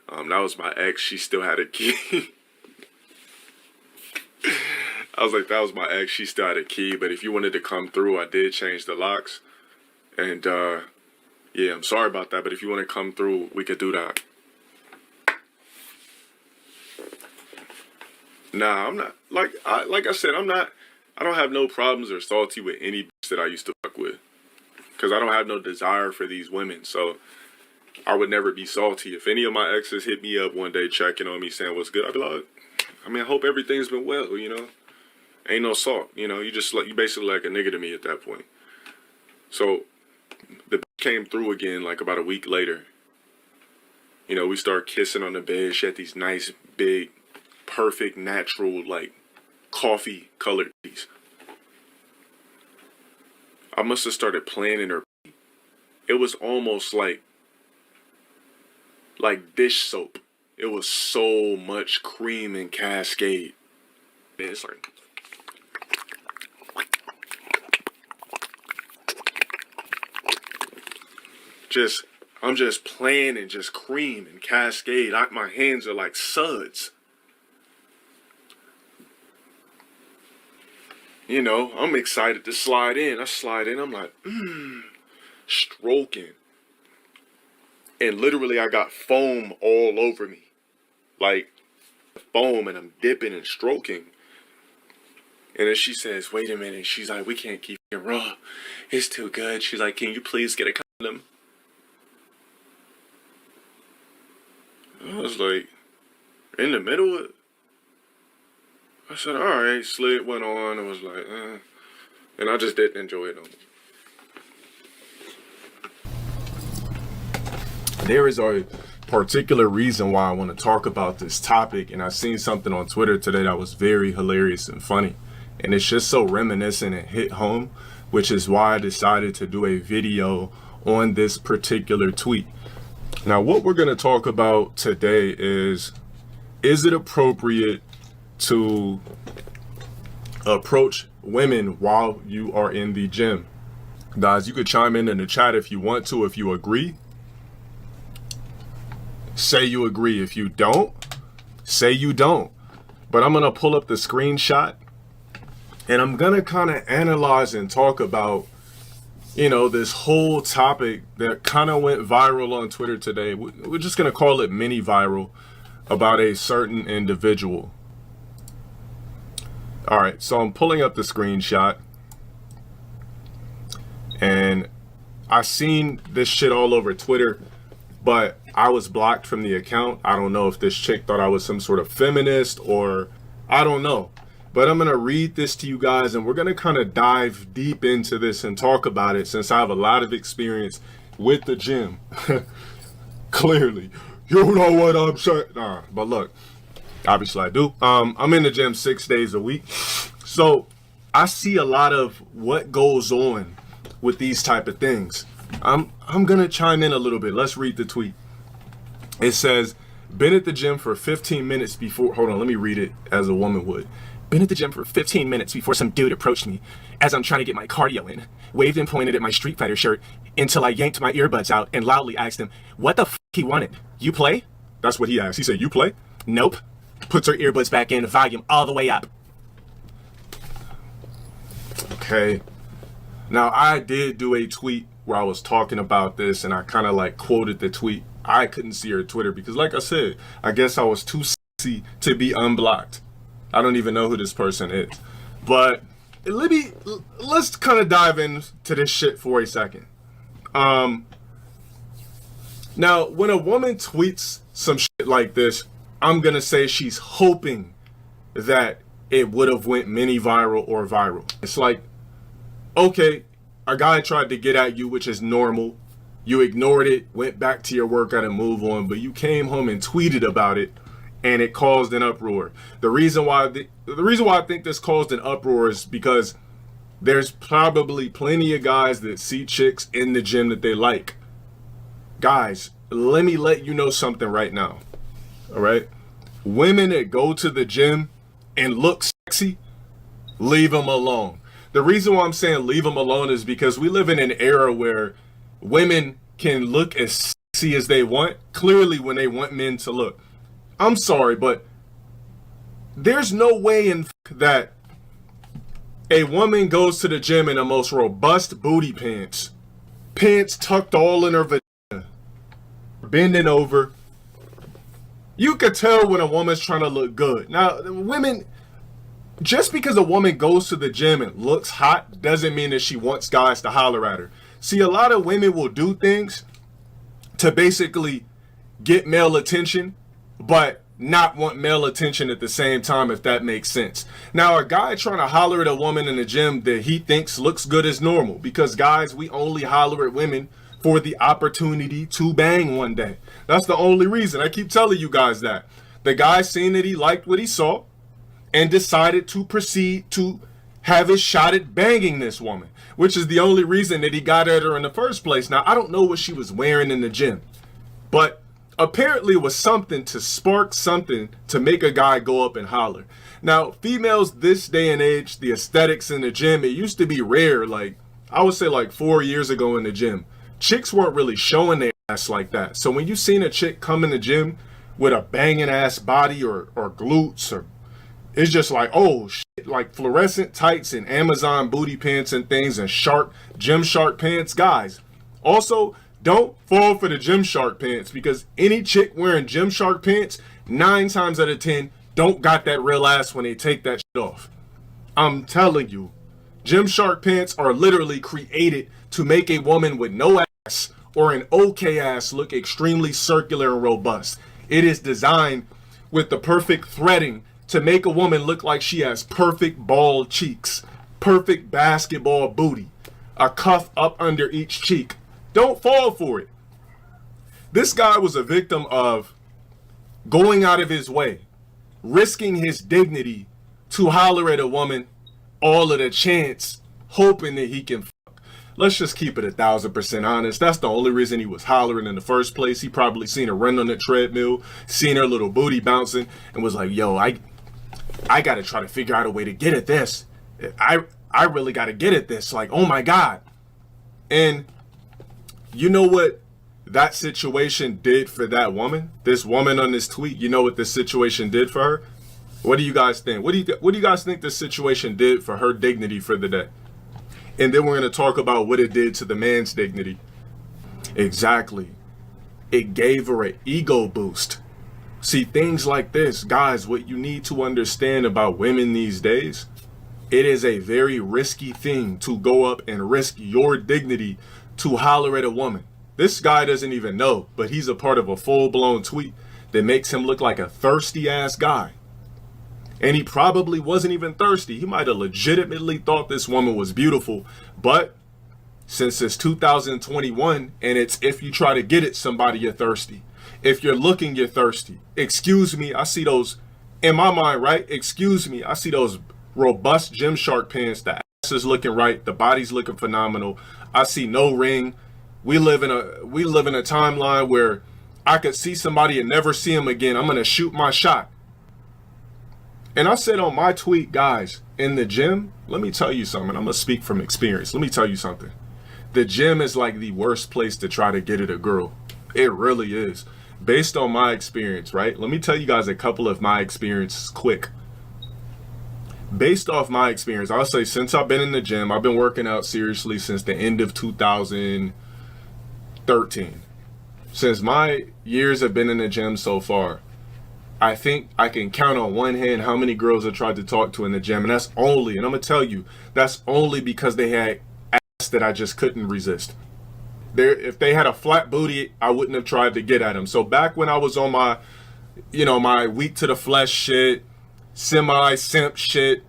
That was my ex. She still had a key. I was like, that was my ex. She still had a key. But if you wanted to come through, I did change the locks. And yeah, I'm sorry about that. But if you want to come through, we could do that. Nah, I'm not, like I said, I don't have no problems or salty with any bitch that I used to fuck with. Because I don't have no desire for these women. So I would never be salty. If any of my exes hit me up one day checking on me saying what's good, I'd be like, I mean, I hope everything's been well, you know. Ain't no salt, you know. You basically like a nigga to me at that point. So the bitch came through again like about a week later. You know, we started kissing on the bed. She had these nice, big, perfect, natural, like, coffee colored teeth. I must have started playing in her. It was almost like dish soap. It was so much cream and cascade. It's like, I'm just playing and just cream and cascade. My hands are like suds. You know, I'm excited to slide in. I slide in, I'm like, stroking. And literally I got foam all over me. Like, foam, and I'm dipping and stroking. And then she says, wait a minute. She's like, we can't keep it raw. It's too good. She's like, can you please get a condom? I was like, in the middle of it? I said, all right. Slid went on. I was like, and I just didn't enjoy it no more. There is a particular reason why I want to talk about this topic, and I seen something on Twitter today that was very hilarious and funny, and it's just so reminiscent and hit home, which is why I decided to do a video on this particular tweet. Now, what we're going to talk about today is it appropriate to approach women while you are in the gym? Guys, you could chime in the chat if you want to, if you agree. Say you agree. If you don't, say you don't. But I'm going to pull up the screenshot and I'm going to kind of analyze and talk about, you know, this whole topic that kind of went viral on Twitter today. We're just going to call it mini viral, about a certain individual. All right, so I'm pulling up the screenshot and I seen this shit all over Twitter, but I was blocked from the account. I don't know if this chick thought I was some sort of feminist or I don't know. But I'm going to read this to you guys and we're going to kind of dive deep into this and talk about it since I have a lot of experience with the gym. Clearly. You know what I'm saying? Nah, but look, obviously I do. I'm in the gym 6 days a week. So I see a lot of what goes on with these type of things. I'm going to chime in a little bit. Let's read the tweet. It says, been at the gym for 15 minutes before. Hold on, let me read it as a woman would. Been at the gym for 15 minutes before some dude approached me as I'm trying to get my cardio in, waved and pointed at my Street Fighter shirt until I yanked my earbuds out and loudly asked him what the f he wanted. You play? That's what he asked. He said, you play? Nope. Puts her earbuds back in, volume all the way up. Okay. Now, I did do a tweet where I was talking about this, and I kind of like quoted the tweet. I couldn't see her Twitter because, like I said, I guess I was too sexy to be unblocked. I don't even know who this person is. But let's kind of dive into this shit for a second. Now, when a woman tweets some shit like this, I'm gonna say she's hoping that it would have went mini viral or viral. It's like, okay, a guy tried to get at you, which is normal. You ignored it, went back to your workout and move on, but you came home and tweeted about it, and it caused an uproar. The reason why I think this caused an uproar is because there's probably plenty of guys that see chicks in the gym that they like. Guys, let me let you know something right now. All right? Women that go to the gym and look sexy, leave them alone. The reason why I'm saying leave them alone is because we live in an era where women can look as sexy as they want, clearly when they want men to look. I'm sorry, but there's no way in that a woman goes to the gym in the most robust booty pants tucked all in her vagina, bending over. You could tell when a woman's trying to look good. Now, women, just because a woman goes to the gym and looks hot doesn't mean that she wants guys to holler at her. See, a lot of women will do things to basically get male attention, but not want male attention at the same time, if that makes sense. Now, a guy trying to holler at a woman in the gym that he thinks looks good is normal, because guys, we only holler at women for the opportunity to bang one day. That's the only reason. I keep telling you guys that. The guy seen that he liked what he saw and decided to proceed to have his shot at banging this woman, which is the only reason that he got at her in the first place. Now, I don't know what she was wearing in the gym, but apparently it was something to spark something to make a guy go up and holler. Now, females this day and age, the aesthetics in the gym, it used to be rare. Like, I would say like 4 years ago in the gym, chicks weren't really showing their ass like that. So when you seen a chick come in the gym with a banging ass body or glutes, or it's just like, oh shit, like fluorescent tights and Amazon booty pants and things and Gymshark pants. Guys, also, don't fall for the Gymshark pants, because any chick wearing Gymshark pants, 9 times out of 10, don't got that real ass when they take that shit off. I'm telling you, Gymshark pants are literally created to make a woman with no ass or an okay ass look extremely circular and robust. It is designed with the perfect threading to make a woman look like she has perfect bald cheeks, perfect basketball booty, a cuff up under each cheek. Don't fall for it. This guy was a victim of going out of his way, risking his dignity to holler at a woman all of the chance, hoping that he can fuck. Let's just keep it 1,000% honest. That's the only reason he was hollering in the first place. He probably seen her run on the treadmill, seen her little booty bouncing, and was like, yo, I gotta try to figure out a way to get at this. I really gotta get at this. Like, oh my God. And you know what that situation did for that woman? This woman on this tweet, you know what this situation did for her? What do you guys think? What do you guys think this situation did for her dignity for the day? And then we're going to talk about what it did to the man's dignity. Exactly. It gave her an ego boost. See, things like this, guys, what you need to understand about women these days, it is a very risky thing to go up and risk your dignity to holler at a woman. This guy doesn't even know, but he's a part of a full-blown tweet that makes him look like a thirsty ass guy. And he probably wasn't even thirsty. He might have legitimately thought this woman was beautiful, but since it's 2021 and it's if you try to get at somebody, you're thirsty. If you're looking, you're thirsty. Excuse me, I see those, in my mind, right? Excuse me, I see those robust Gymshark pants, the ass is looking right, the body's looking phenomenal. I see no ring. We live in a timeline where I could see somebody and never see him again. I'm gonna shoot my shot. And I said on my tweet, guys, in the gym, let me tell you something. I'm going to speak from experience. Let me tell you something. The gym is like the worst place to try to get at a girl. It really is. Based on my experience, right? Let me tell you guys a couple of my experiences quick. Based off my experience, I'll say since I've been in the gym, I've been working out seriously since the end of 2013. Since my years have been in the gym so far, I think I can count on one hand how many girls I tried to talk to in the gym. And that's only, and I'm going to tell you, that's only because they had ass that I just couldn't resist. If they had a flat booty, I wouldn't have tried to get at them. So back when I was on my, my weak to the flesh shit, semi-simp shit,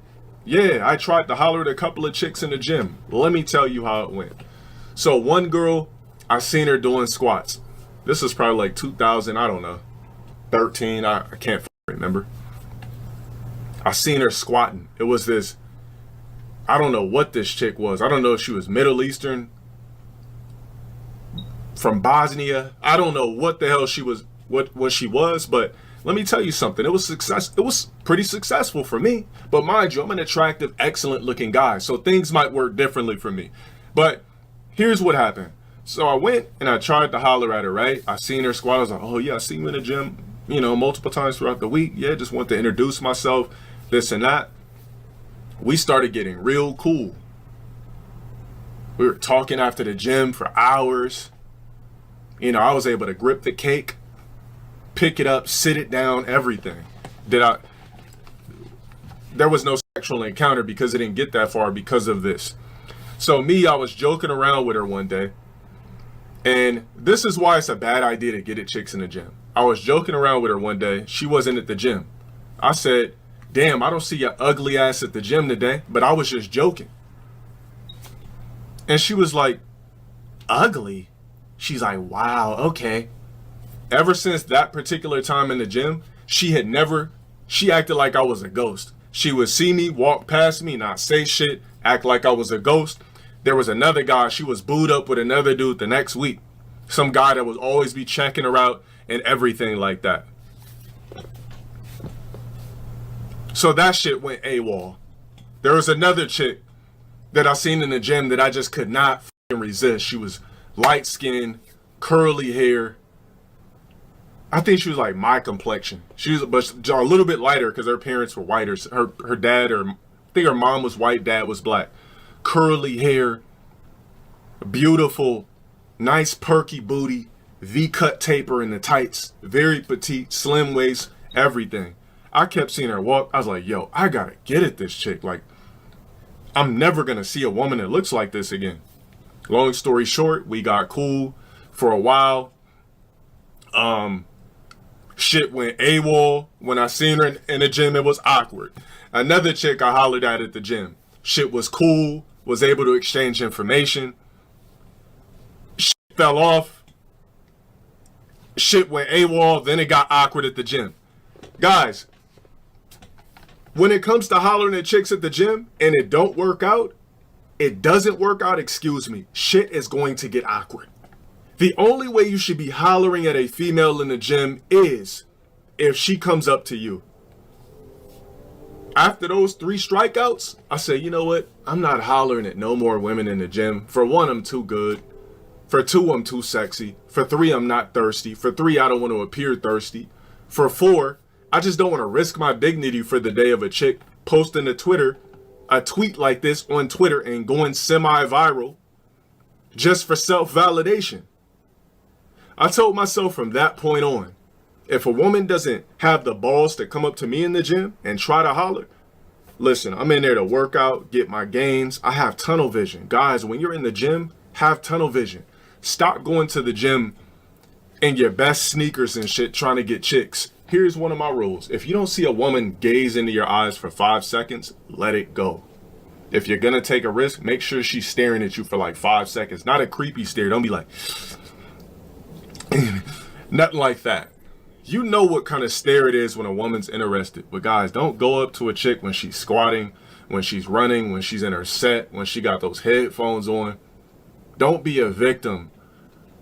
yeah, I tried to holler at a couple of chicks in the gym. Let me tell you how it went. So one girl, I seen her doing squats. This is probably like 2000, I don't know, 13, I can't remember. I seen her squatting. It was this, I don't know what this chick was. I don't know if she was Middle Eastern, from Bosnia. I don't know what the hell she was, what she was, but let me tell you something. It was pretty successful for me. But mind you, I'm an attractive, excellent looking guy, so things might work differently for me. But here's what happened. So I went and I tried to holler at her, right? I seen her squat. I was like, oh yeah, I seen you in the gym, multiple times throughout the week. Yeah, just want to introduce myself, this and that. We started getting real cool. We were talking after the gym for hours. I was able to grip the cake, pick it up, sit it down, everything. There was no sexual encounter because it didn't get that far because of this. So I was joking around with her one day. And this is why it's a bad idea to get at chicks in the gym. I was joking around with her one day. She wasn't at the gym. I said, damn, I don't see your ugly ass at the gym today, but I was just joking. And she was like, ugly? She's like, wow, okay. Ever since that particular time in the gym, she acted like I was a ghost. She would see me, walk past me, not say shit, act like I was a ghost. There was another guy, she was booed up with another dude the next week. Some guy that would always be checking her out and everything like that. So that shit went AWOL. There was another chick that I seen in the gym that I just could not fucking resist. She was light skinned, curly hair. I think she was like my complexion. She was but a little bit lighter because her parents were whiter. Her dad, I think her mom was white, dad was black. Curly hair, beautiful, nice perky booty, V-cut taper in the tights, very petite, slim waist, everything. I kept seeing her walk. I was like, yo, I gotta get at this chick. Like, I'm never gonna see a woman that looks like this again. Long story short, we got cool for a while. Shit went AWOL. When I seen her in the gym, it was awkward. Another chick I hollered at the gym. Shit was cool, was able to exchange information. Shit fell off. Shit went AWOL, then it got awkward at the gym. Guys, when it comes to hollering at chicks at the gym and it don't work out, it doesn't work out, excuse me, shit is going to get awkward. The only way you should be hollering at a female in the gym is if she comes up to you. After those 3 strikeouts, I say, you know what? I'm not hollering at no more women in the gym. For 1, I'm too good. For 2, I'm too sexy. For 3, I'm not thirsty. For 3, I don't want to appear thirsty. For 4, I just don't want to risk my dignity for the day of a chick posting to Twitter a tweet like this on Twitter and going semi-viral just for self-validation. I told myself from that point on, if a woman doesn't have the balls to come up to me in the gym and try to holler, listen, I'm in there to work out, get my gains. I have tunnel vision. Guys, when you're in the gym, have tunnel vision. Stop going to the gym in your best sneakers and shit trying to get chicks. Here's one of my rules. If you don't see a woman gaze into your eyes for 5 seconds, let it go. If you're gonna take a risk, make sure she's staring at you for like 5 seconds. Not a creepy stare. Don't be like, nothing like that. You know what kind of stare it is when a woman's interested. But guys, don't go up to a chick when she's squatting, when she's running, when she's in her set, when she got those headphones on. Don't be a victim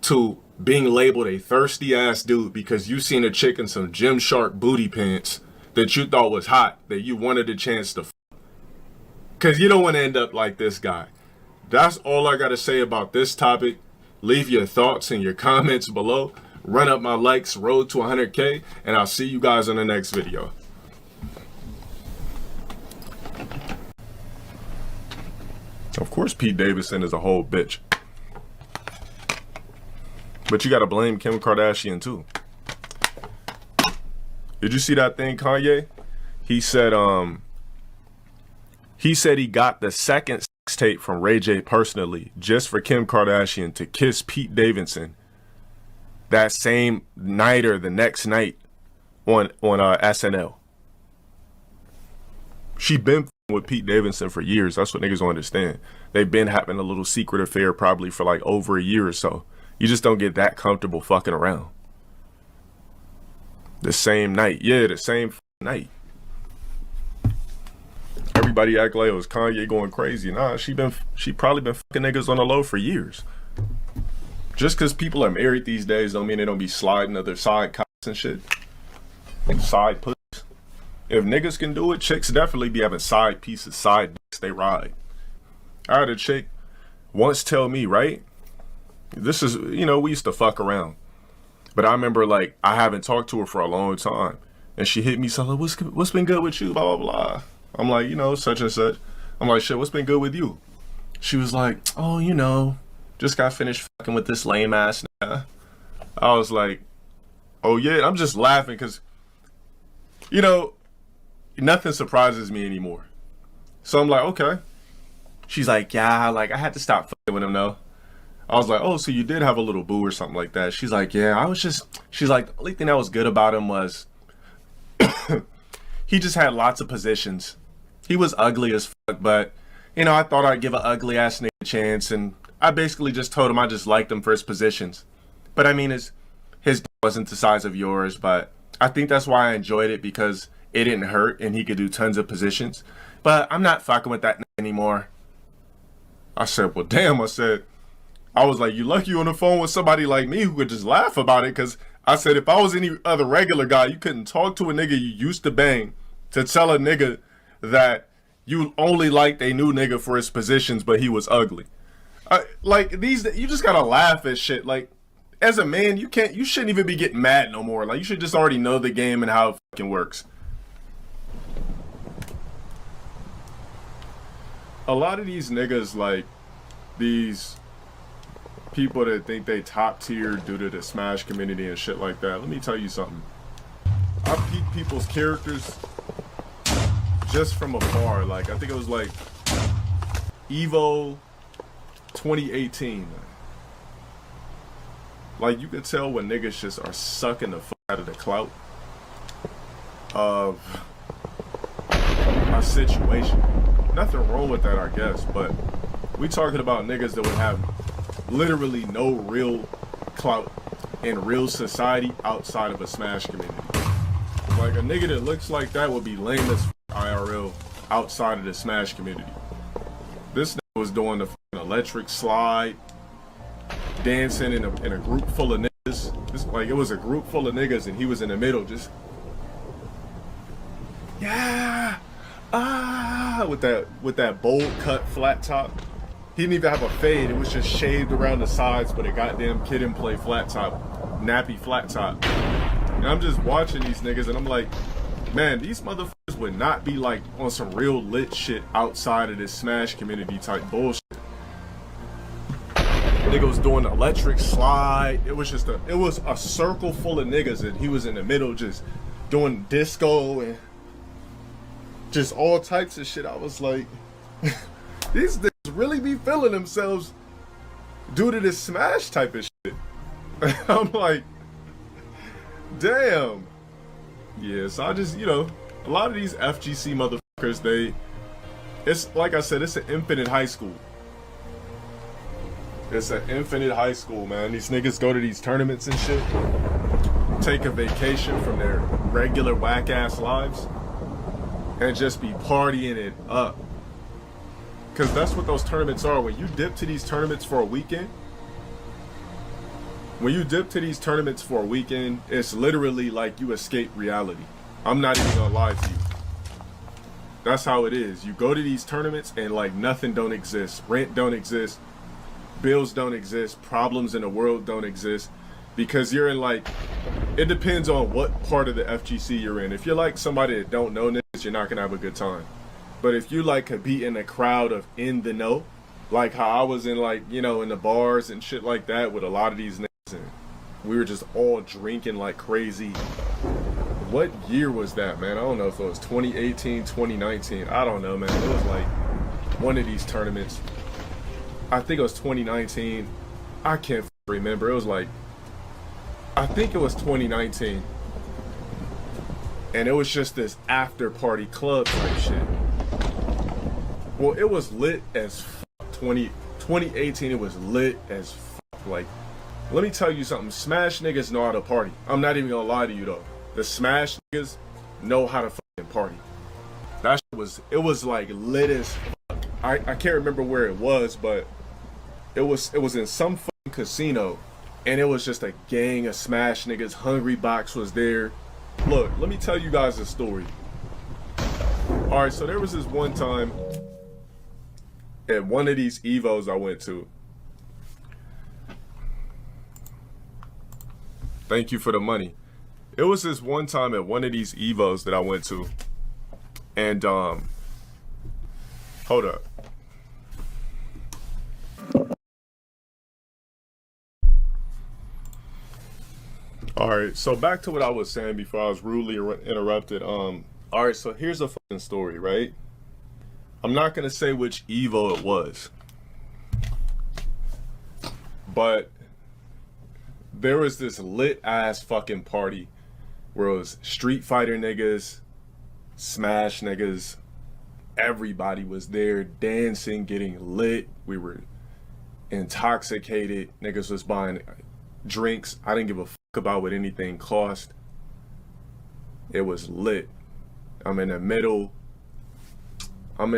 to being labeled a thirsty ass dude because you seen a chick in some Gymshark booty pants that you thought was hot, that you wanted a chance to because you don't want to end up like this guy. That's all I got to say about this topic. Leave your thoughts in your comments below. Run up my likes, road to 100K, and I'll see you guys in the next video. Of course Pete Davidson is a whole bitch. But you gotta blame Kim Kardashian too. Did you see that thing, Kanye? He said he got the second sex tape from Ray J personally just for Kim Kardashian to kiss Pete Davidson that same night or the next night on SNL. She been with Pete Davidson for years. That's what niggas don't understand. They've been having a little secret affair probably for like over a year or so. You just don't get that comfortable fucking around. The same night. Yeah, the same night. Everybody act like it was Kanye going crazy. Nah, she probably been fucking niggas on the low for years. Just because people are married these days don't mean they don't be sliding other side cops and shit. Side pussies. If niggas can do it, chicks definitely be having side pieces, side dicks they ride. I had a chick once tell me, right? This is, you know, we used to fuck around. But I remember, like, I haven't talked to her for a long time. And she hit me, so like, what's been good with you, blah, blah, blah. I'm like, you know, such and such. I'm like, shit, what's been good with you? She was like, oh, you know, just got finished fucking with this lame ass nigga. I was like, oh yeah, I'm just laughing because, you know, nothing surprises me anymore. So I'm like, okay. She's like, yeah, like I had to stop fucking with him though. I was like, oh, so you did have a little boo or something like that. She's like, yeah, she's like, the only thing that was good about him was he just had lots of positions. He was ugly as fuck, but, you know, I thought I'd give an ugly ass nigga a chance, and I basically just told him I just liked him for his positions. But I mean, his dick wasn't the size of yours, but I think that's why I enjoyed it, because it didn't hurt and he could do tons of positions. But I'm not fucking with that anymore. I said, well, damn, I was like, you lucky you on the phone with somebody like me who could just laugh about it, because I said, if I was any other regular guy, you couldn't talk to a nigga you used to bang to tell a nigga that you only liked a new nigga for his positions, but he was ugly. Like, you just gotta laugh at shit. Like, as a man, you shouldn't even be getting mad no more. Like, you should just already know the game and how it fucking works. A lot of these niggas, like, these people that think they top tier due to the Smash community and shit like that. Let me tell you something. I peep people's characters just from afar. Like, I think it was like EVO 2018. Like, you could tell when niggas just are sucking the fuck out of the clout of a situation. Nothing wrong with that, I guess, but we talking about niggas that would have literally no real clout in real society outside of a Smash community. Like, a nigga that looks like that would be lame as IRL outside of the Smash community. This nigga was doing the electric slide, dancing in a group full of niggas. Like, it was a group full of niggas and he was in the middle just, yeah, with that bold cut flat top. He didn't even have a fade. It was just shaved around the sides, but a goddamn kid and play flat top, nappy flat top. And I'm just watching these niggas and I'm like, man, these motherfuckers would not be like on some real lit shit outside of this Smash community type bullshit. Nigga was doing the electric slide. It was a circle full of niggas and he was in the middle just doing disco and just all types of shit. I was like, these niggas really be feeling themselves due to this Smash type of shit. I'm like, damn. Yeah, so I just, you know, a lot of these FGC motherfuckers, it's like I said, it's an infinite high school. It's an infinite high school, man. These niggas go to these tournaments and shit, take a vacation from their regular whack ass lives, and just be partying it up. Because that's what those tournaments are. When you dip to these tournaments for a weekend, it's literally like you escape reality. I'm not even gonna lie to you. That's how it is. You go to these tournaments and like nothing don't exist. Rent don't exist. Bills don't exist. Problems in the world don't exist. Because you're in like, it depends on what part of the FGC you're in. If you're like somebody that don't know niggas, you're not gonna have a good time. But if you like could be in a crowd of in the know, like how I was in like, you know, in the bars and shit like that with a lot of these niggas, and we were just all drinking like crazy. What year was that, man? I don't know if it was 2018, 2019. I don't know, man. It was like one of these tournaments. I think it was 2019. I can't remember. It was like, I think it was 2019. And it was just this after party club type shit. Well, it was lit as fuck. 2018, it was lit as fuck. Like, let me tell you something. Smash niggas know how to party. I'm not even gonna lie to you though. The Smash niggas know how to fucking party. That shit was like lit as fuck. I can't remember where it was, but it was in some fucking casino, and it was just a gang of Smash niggas. Hungry Box was there. Look, let me tell you guys a story. All right, so there was this one time at one of these EVOs I went to. Thank you for the money. It was this one time at one of these EVOs that I went to, and hold up. All right, so back to what I was saying before I was rudely interrupted. All right, so here's a fucking story, right? I'm not gonna say which EVO it was, but there was this lit ass fucking party where it was Street Fighter niggas, Smash niggas, everybody was there dancing, getting lit. We were intoxicated. Niggas was buying drinks. I didn't give a fuck about what anything cost. It was lit. I'm in the middle of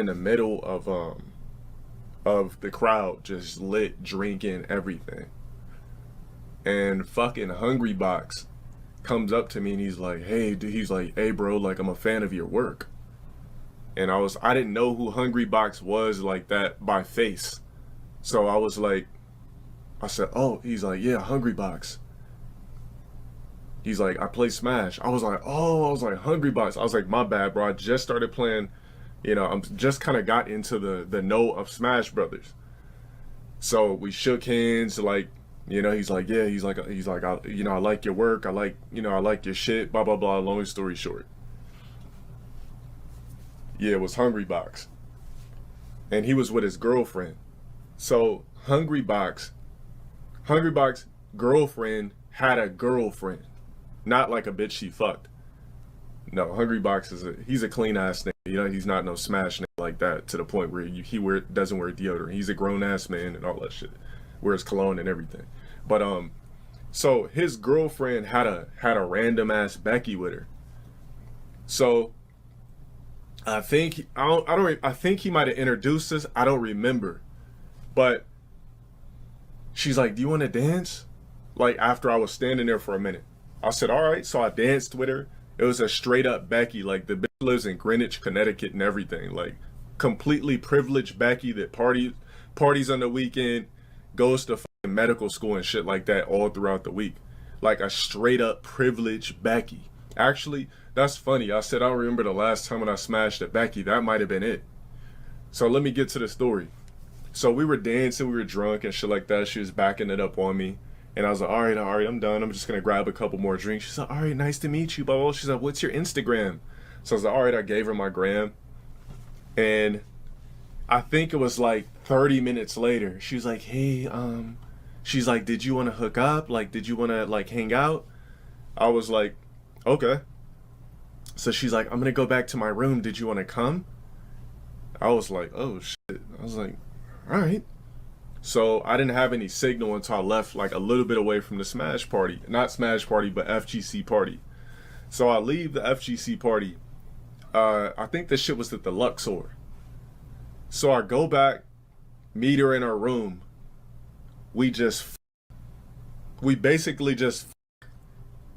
the crowd, just lit, drinking everything. And fucking Hungry Box comes up to me and he's like, hey, dude, he's like, hey bro, like I'm a fan of your work. And I didn't know who Hungry Box was like that by face. So I was like, I said, oh, he's like, yeah, Hungry Box. He's like, I play Smash. I was like, Hungry Box. I was like, my bad, bro. I just started playing, you know, I'm just kind of got into the know of Smash Brothers. So we shook hands, like, you know, he's like, yeah, he's like, you know, I like your work. I like your shit, blah, blah, blah. Long story short. Yeah, it was Hungry Box. And he was with his girlfriend. So Hungry Box girlfriend had a girlfriend. Not like a bitch she fucked. No, Hungry Box he's a clean ass nigga. You know, he's not no Smash nigga like that to the point where he doesn't wear deodorant. He's a grown ass man and all that shit. Wears cologne and everything. But so his girlfriend had a random ass Becky with her. So I think he might have introduced us. I don't remember. But she's like, do you want to dance? Like after I was standing there for a minute. I said, all right. So I danced with her. It was a straight up Becky. Like the bitch lives in Greenwich, Connecticut and everything. Like completely privileged Becky that parties on the weekend, goes to fucking medical school and shit like that all throughout the week. Like a straight up privileged Becky. Actually, that's funny. I said, I don't remember the last time when I smashed a Becky. That might have been it. So let me get to the story. So we were dancing, we were drunk and shit like that. She was backing it up on me. And I was like, all right, I'm done. I'm just going to grab a couple more drinks. She's like, all right, nice to meet you, blah, blah. She's like, what's your Instagram? So I was like, all right, I gave her my gram. And I think it was like 30 minutes later, she was like, hey, she's like, did you want to hook up? Like, did you want to like hang out? I was like, okay. So she's like, I'm going to go back to my room. Did you want to come? I was like, oh shit. I was like, all right. So I didn't have any signal until I left like a little bit away from the Smash party. Not Smash party, but FGC party. So I leave the FGC party. I think this shit was at the Luxor. So I go back, meet her in her room. We basically just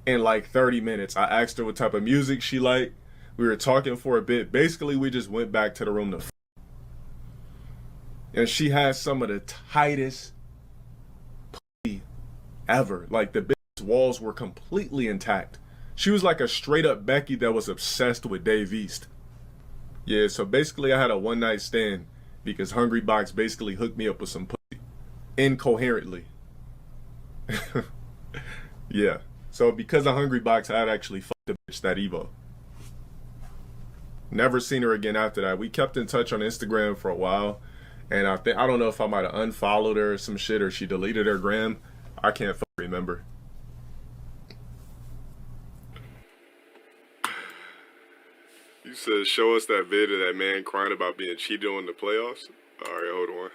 in like 30 minutes. I asked her what type of music she liked. We were talking for a bit. Basically, we just went back to the room to and she had some of the tightest pussy ever. Like, the bitch's walls were completely intact. She was like a straight up Becky that was obsessed with Dave East. Yeah, so basically I had a one night stand because Hungry Box basically hooked me up with some pussy incoherently. Yeah, so because of Hungry Box, I'd actually fucked the bitch that EVO. Never seen her again after that. We kept in touch on Instagram for a while, and I don't know if I might have unfollowed her or some shit, or she deleted her gram. I can't remember. You said show us that vid of that man crying about being cheated on in the playoffs. All right, hold on.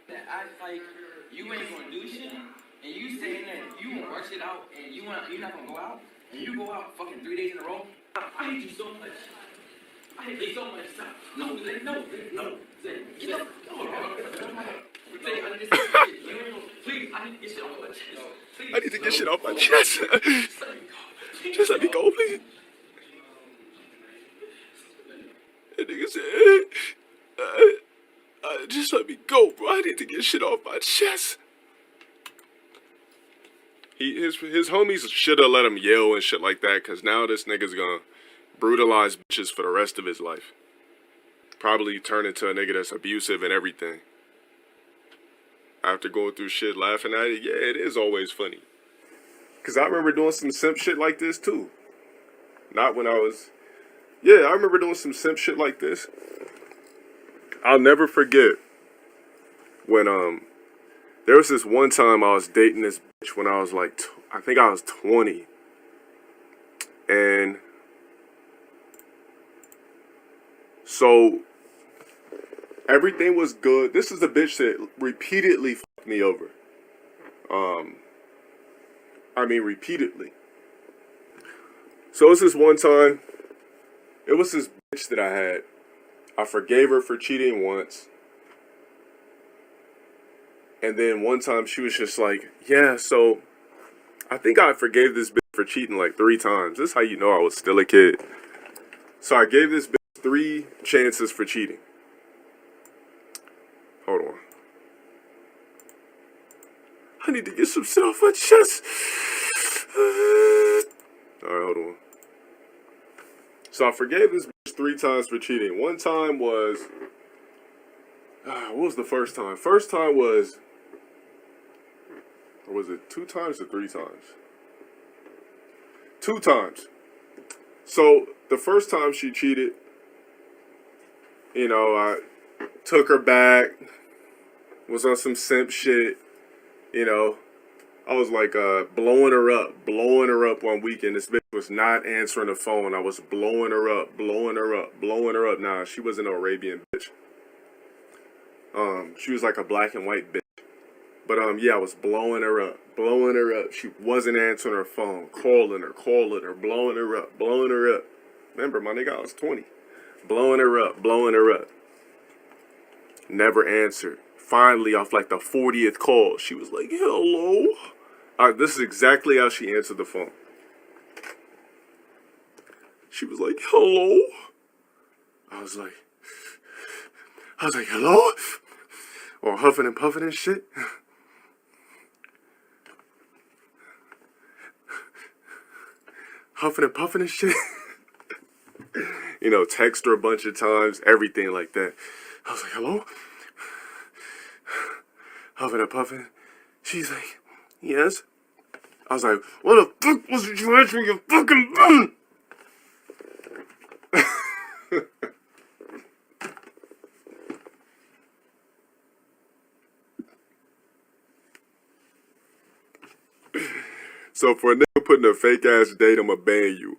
That I like you ain't gonna do shit, and you saying that you won't work shit out, and you're not gonna go out, and you go out fucking 3 days in a row. I hate you so much. I hate you so much. No. Say, get up. Say, I need to please, I need to get shit off my chest. Please. I need to get shit off my chest. Just let me go, please. That nigga said, just let me go, bro. I need to get shit off my chest. His homies should have let him yell and shit like that, because now this nigga's gonna brutalize bitches for the rest of his life. Probably turn into a nigga that's abusive and everything. After going through shit, laughing at it, yeah, it is always funny. Because I remember doing some simp shit like this, too. Not when I was... Yeah, I remember doing some simp shit like this. I'll never forget when, there was this one time I was dating this bitch when I was like, I think I was 20. And so everything was good. This is a bitch that repeatedly fucked me over. Repeatedly. So it was this one time, it was this bitch that I had. I forgave her for cheating once. And then one time she was just like, yeah, so I think I forgave this bitch for cheating like 3 times. This is how you know I was still a kid. So I gave this bitch 3 chances for cheating. Hold on. I need to get some shit off my chest. Alright, hold on. So I forgave this bitch 3 times for cheating. One time was... what was the first time? First time was... Or was it 2 times or 3 times? 2 times. So the first time she cheated, you know, I took her back, was on some simp shit, you know. I was like blowing her up one weekend. This bitch was not answering the phone. I was blowing her up. Nah, she wasn't an Arabian bitch. She was like a black and white bitch. But yeah, I was blowing her up. She wasn't answering her phone, calling her, blowing her up. Remember, my nigga, I was 20. Blowing her up. Never answered. Finally, off like the 40th call, she was like, hello. This is exactly how she answered the phone. She was like, hello. I was like, hello? Or huffing and puffing and shit. Huffing and puffing and shit. You know, text her a bunch of times, everything like that. I was like, hello? Huffing and puffing. She's like, yes. I was like, what the fuck was it you answering your fucking phone? So for a nigga putting a fake ass date, I'ma ban you.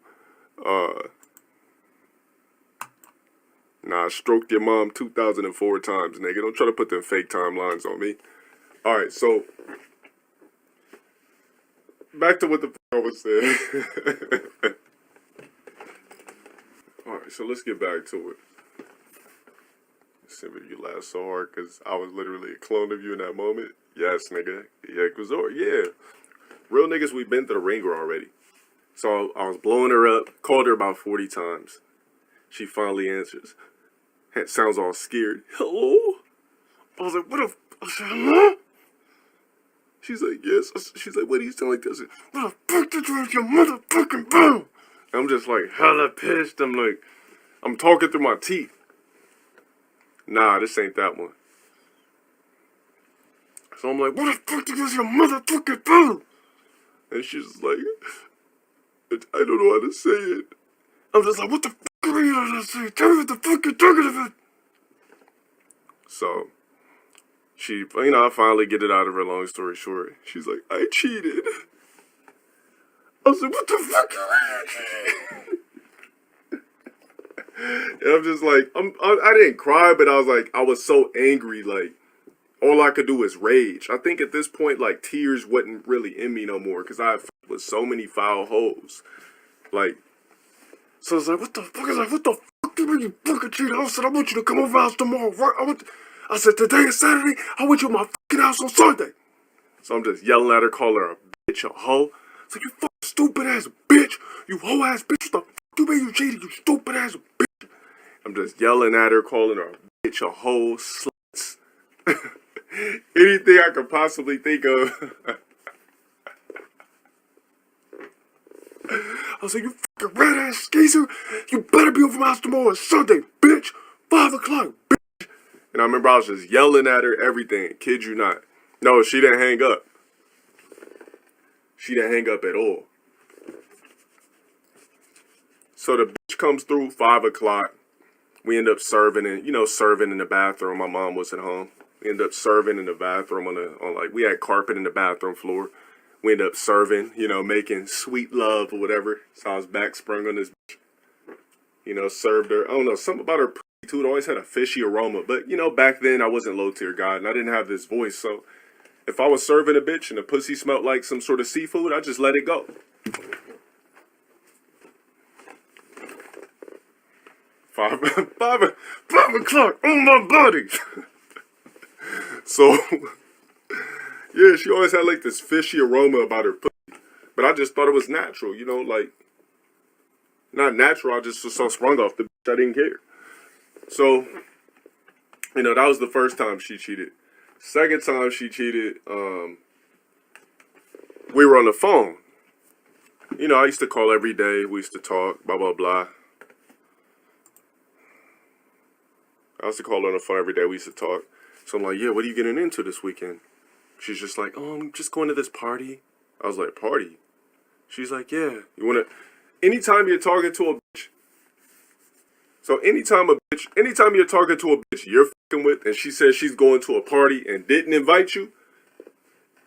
Nah, I stroked your mom 2,004 times, nigga. Don't try to put them fake timelines on me. Alright, so back to what the fuck I was saying. Alright, so let's get back to it. Simply, you laughed so hard because I was literally a clone of you in that moment. Yes, nigga. Yeah, yeah. Real niggas, we been through the ringer already. So I was blowing her up, called her about 40 times. She finally answers. Sounds all scared. Hello? I was like, what the I said, hello? She's like, yes. She's like, what do you sound like this? What the fuck did you have your motherfucking bone? I'm just like hella pissed. I'm like, I'm talking through my teeth. Nah, this ain't that one. So I'm like, what the fuck did you have your motherfucking bone? And she's like, I don't know how to say it. I'm just like, what the fuck are you trying to say? Tell me what the fuck you're talking about. So, she, I finally get it out of her, long story short. She's like, I cheated. I was like, what the fuck are you cheating? And I'm just like, I didn't cry, but I was like, I was so angry, like, all I could do was rage. I think at this point, like, tears wasn't really in me no more, because I fucked with so many foul hoes. Like, so I was like, what the fuck? I was like, what the fuck do you mean you fucking cheated? I said, I want you to come over my house tomorrow, right? I said, today is Saturday, I want you at my fucking house on Sunday. So I'm just yelling at her, calling her a bitch, a hoe. So you fucking stupid ass bitch, you hoe ass bitch, what the fuck you mean you cheated, you stupid ass bitch? I'm just yelling at her, calling her a bitch, a hoe, sluts. Anything I could possibly think of. I was like, you fucking red ass skeezer, you better be over my house tomorrow on Sunday, bitch. 5 o'clock, bitch. And I remember I was just yelling at her, everything. Kid you not. No, she didn't hang up. She didn't hang up at all. So the bitch comes through 5 o'clock. We end up serving in, serving in the bathroom. My mom wasn't home. We end up serving in the bathroom we had carpet in the bathroom floor. We end up serving, making sweet love or whatever. So I was back sprung on this bitch. Served her. I don't know, something about her pussy too. It always had a fishy aroma. But, back then I wasn't LowTierGod and I didn't have this voice. So if I was serving a bitch and the pussy smelled like some sort of seafood, I just let it go. Five o'clock on my body. So, yeah, she always had like this fishy aroma about her pussy. But I just thought it was natural, like, not natural. I just was so sprung off the bitch, I didn't care. So, that was the first time she cheated. Second time she cheated, we were on the phone. I used to call every day. We used to talk, blah, blah, blah. I used to call her on the phone every day. We used to talk. So I'm like, yeah, what are you getting into this weekend? She's just like, oh, I'm just going to this party. I was like, party? She's like, yeah. You want to... Anytime you're talking to a bitch... So anytime you're talking to a bitch you're fucking with and she says she's going to a party and didn't invite you,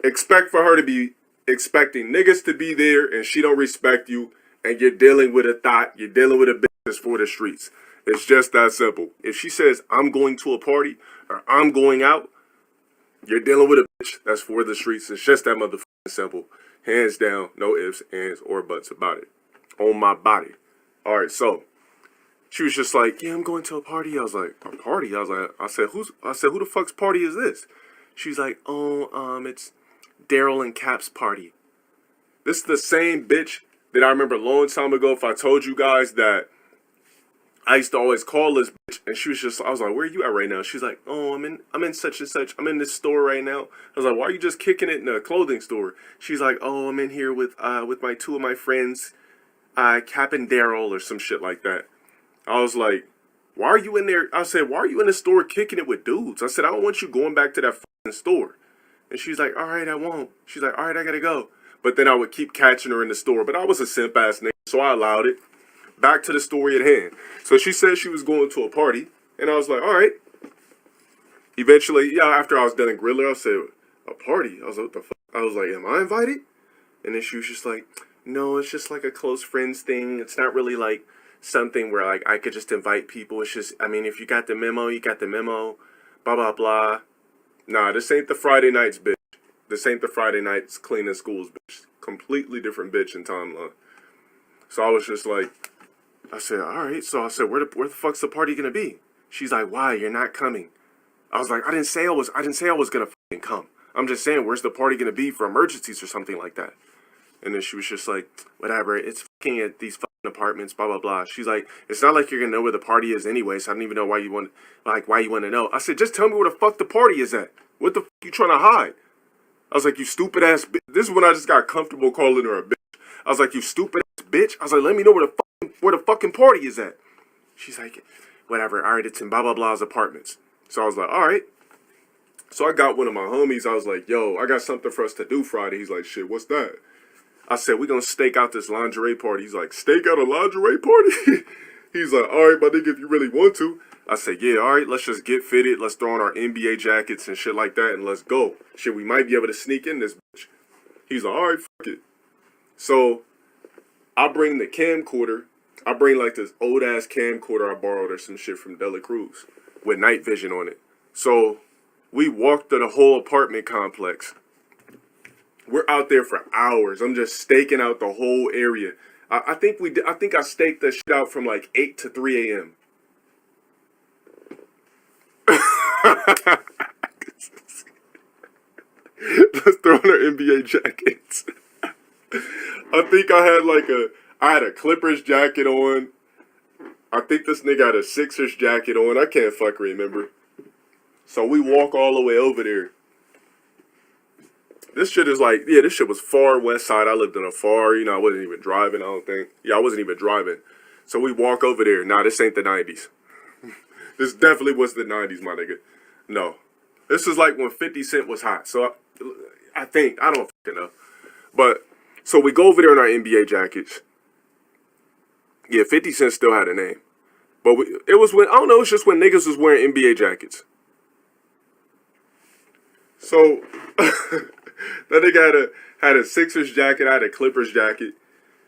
expect for her to be expecting niggas to be there and she don't respect you and you're dealing with a thought, you're dealing with a bitch that's for the streets. It's just that simple. If she says, I'm going to a party, or I'm going out, you're dealing with a bitch that's for the streets. It's just that motherfucking simple. Hands down, no ifs, ands, or buts about it. On my body. Alright, so, she was just like, yeah, I'm going to a party. I was like, a party? I said, who the fuck's party is this? She's like, oh, it's Daryl and Cap's party. This is the same bitch that I remember a long time ago, if I told you guys that I used to always call this bitch, and she was just, I was like, where are you at right now? She's like, oh, I'm in such and such, I'm in this store right now. I was like, why are you just kicking it in a clothing store? She's like, oh, I'm in here with my two of my friends, Cap and Daryl, or some shit like that. I was like, why are you in there? I said, why are you in the store kicking it with dudes? I said, I don't want you going back to that fucking store. And she's like, all right, I won't. She's like, all right, I gotta go. But then I would keep catching her in the store, but I was a simp ass nigga, so I allowed it. Back to the story at hand. So she said she was going to a party, and I was like, all right. Eventually, after I was done grilling her, I said, a party? I was like, what the fuck? I was like, am I invited? And then she was just like, no, it's just like a close friends thing. It's not really like something where like I could just invite people. It's just, if you got the memo, you got the memo. Blah, blah, blah. Nah, this ain't the Friday nights, bitch. This ain't the Friday nights cleaning schools, bitch. Completely different bitch in timeline. So I was just like, I said, all right. So I said, where the fuck's the party gonna be? She's like, why? You're not coming. I was like, I didn't say I was gonna fucking come. I'm just saying, where's the party gonna be for emergencies or something like that? And then she was just like, whatever, it's fucking at these fucking apartments, blah, blah, blah. She's like, it's not like you're gonna know where the party is anyway, so I don't even know why you want to know. I said, just tell me where the fuck the party is at. What the fuck you trying to hide? I was like, you stupid ass bitch. This is when I just got comfortable calling her a bitch. I was like, you stupid ass bitch. I was like, let me know where the fucking party is at. She's like, whatever, all right, it's in blah, blah, blah's apartments. So I was like, all right. So I got one of my homies. I was like, yo, I got something for us to do Friday. He's like, shit, what's that? I said, we're going to stake out this lingerie party. He's like, stake out a lingerie party? He's like, all right, my nigga, if you really want to. I said, yeah, all right, let's just get fitted. Let's throw on our NBA jackets and shit like that, and let's go. Shit, we might be able to sneak in this bitch. He's like, all right, fuck it. So I bring the camcorder. I bring like this old-ass camcorder I borrowed or some shit from Dela Cruz with night vision on it. So we walked through the whole apartment complex. We're out there for hours. I'm just staking out the whole area. I think I staked that shit out from like 8 to 3 a.m. Let's throw on our NBA jackets. I think I had a Clippers jacket on. I think this nigga had a Sixers jacket on. I can't fucking remember. So we walk all the way over there. This shit is like, yeah, this shit was far west side. I lived in a far, I wasn't even driving, I don't think. Yeah, I wasn't even driving. So we walk over there. Nah, this ain't the 90s. This definitely was the 90s, my nigga. No. This is like when 50 Cent was hot. So I think, I don't fucking know. But, so we go over there in our NBA jackets. Yeah, 50 Cent still had a name. But it was when, I don't know, it's just when niggas was wearing NBA jackets. So, that nigga had a Sixers jacket, I had a Clippers jacket.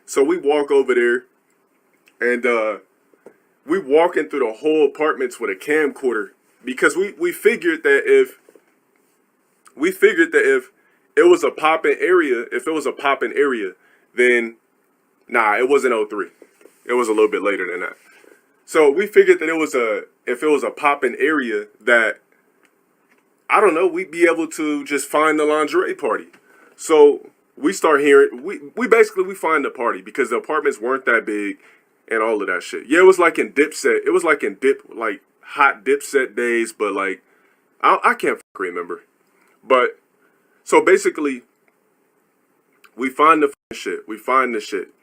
So we walk over there, and we walking through the whole apartments with a camcorder because we figured that if it was a poppin' area, then nah, it wasn't '03. It was a little bit later than that. So we figured that if it was a poppin' area that, I don't know, we'd be able to just find the lingerie party. So we start hearing, we basically find the party because the apartments weren't that big and all of that shit. Yeah, it was like in Dipset. It was like in hot Dipset days, but like, I can't remember. But, so basically, we find the shit. We find the shit.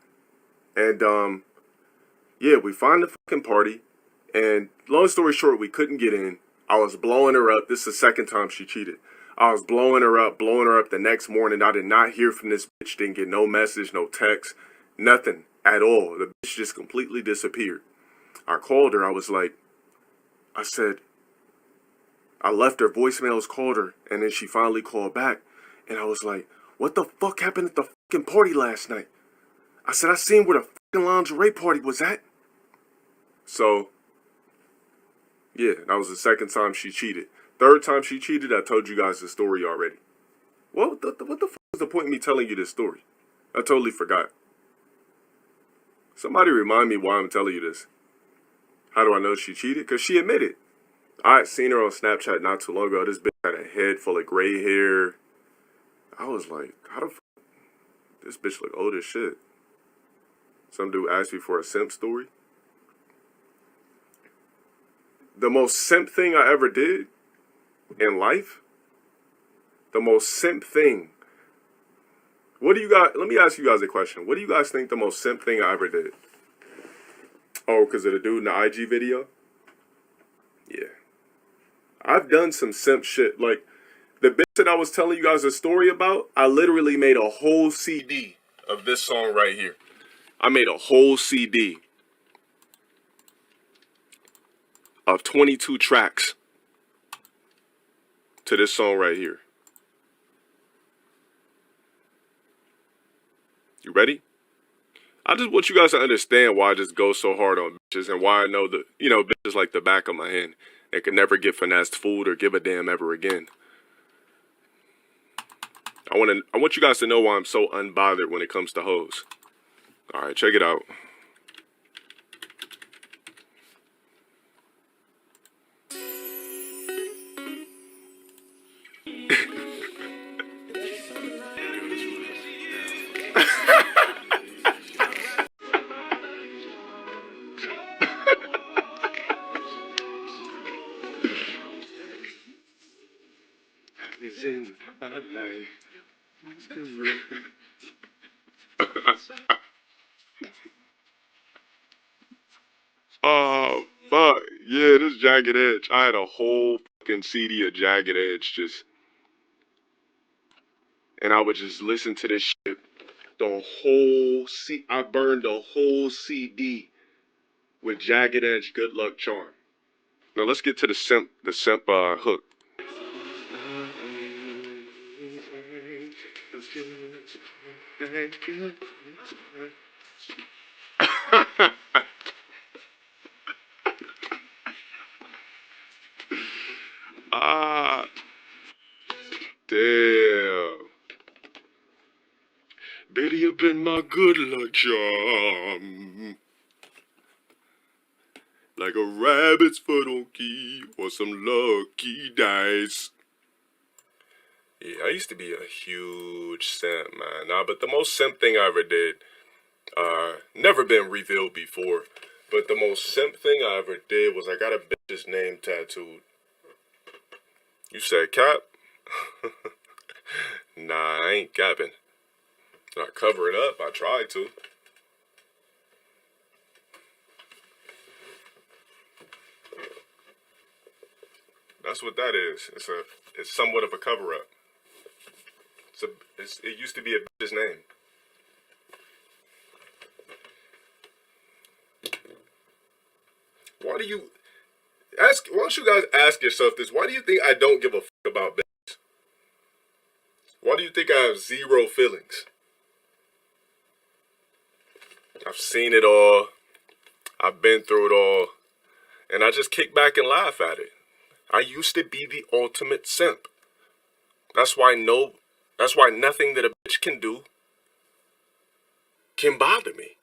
And, yeah, we find the fucking party. And long story short, we couldn't get in. I was blowing her up. This is the second time she cheated. I was blowing her up the next morning. I did not hear from this bitch. Didn't get no message, no text, nothing at all. The bitch just completely disappeared. I called her. I said, I left her voicemails, called her, and then she finally called back. And I was like, what the fuck happened at the fucking party last night? I said, I seen where the fucking lingerie party was at. So, yeah, that was the second time she cheated. Third time she cheated, I told you guys the story already. What the fuck is the point of me telling you this story? I totally forgot. Somebody remind me why I'm telling you this. How do I know she cheated? Because she admitted. I had seen her on Snapchat not too long ago. This bitch had a head full of gray hair. I was like, how the fuck? This bitch look old as shit. Some dude asked me for a simp story. The most simp thing I ever did in life, the most simp thing. What do you guys, let me ask you guys a question. What do you guys think the most simp thing I ever did? Oh, because of the dude in the IG video? Yeah. I've done some simp shit. Like, the bitch that I was telling you guys a story about, I literally made a whole CD of this song right here. I made a whole CD of 22 tracks to this song right here. You ready? I just want you guys to understand why I just go so hard on bitches and why I know that, bitches like the back of my hand and can never get finessed food or give a damn ever again. I want you guys to know why I'm so unbothered when it comes to hoes. All right, check it out. Oh, fuck. Yeah, this Jagged Edge. I had a whole fucking CD of Jagged Edge just, and I would just listen to this shit. I burned the whole CD with Jagged Edge Good Luck Charm. Now let's get to the simp hook. Ah, damn. Baby, you've been my good luck charm. Like a rabbit's foot on key or some lucky dice. Yeah, I used to be a huge simp, man. Nah, but the most simp thing I ever did, never been revealed before, but the most simp thing I ever did was I got a bitch's name tattooed. You said cap? Nah, I ain't capping. I cover it up, I tried to. That's what that is. It's somewhat of a cover up. It used to be a bitch's name. Why don't you guys ask yourself this? Why do you think I don't give a fuck about bitches? Why do you think I have zero feelings? I've seen it all. I've been through it all. And I just kick back and laugh at it. I used to be the ultimate simp. That's why nothing that a bitch can do can bother me.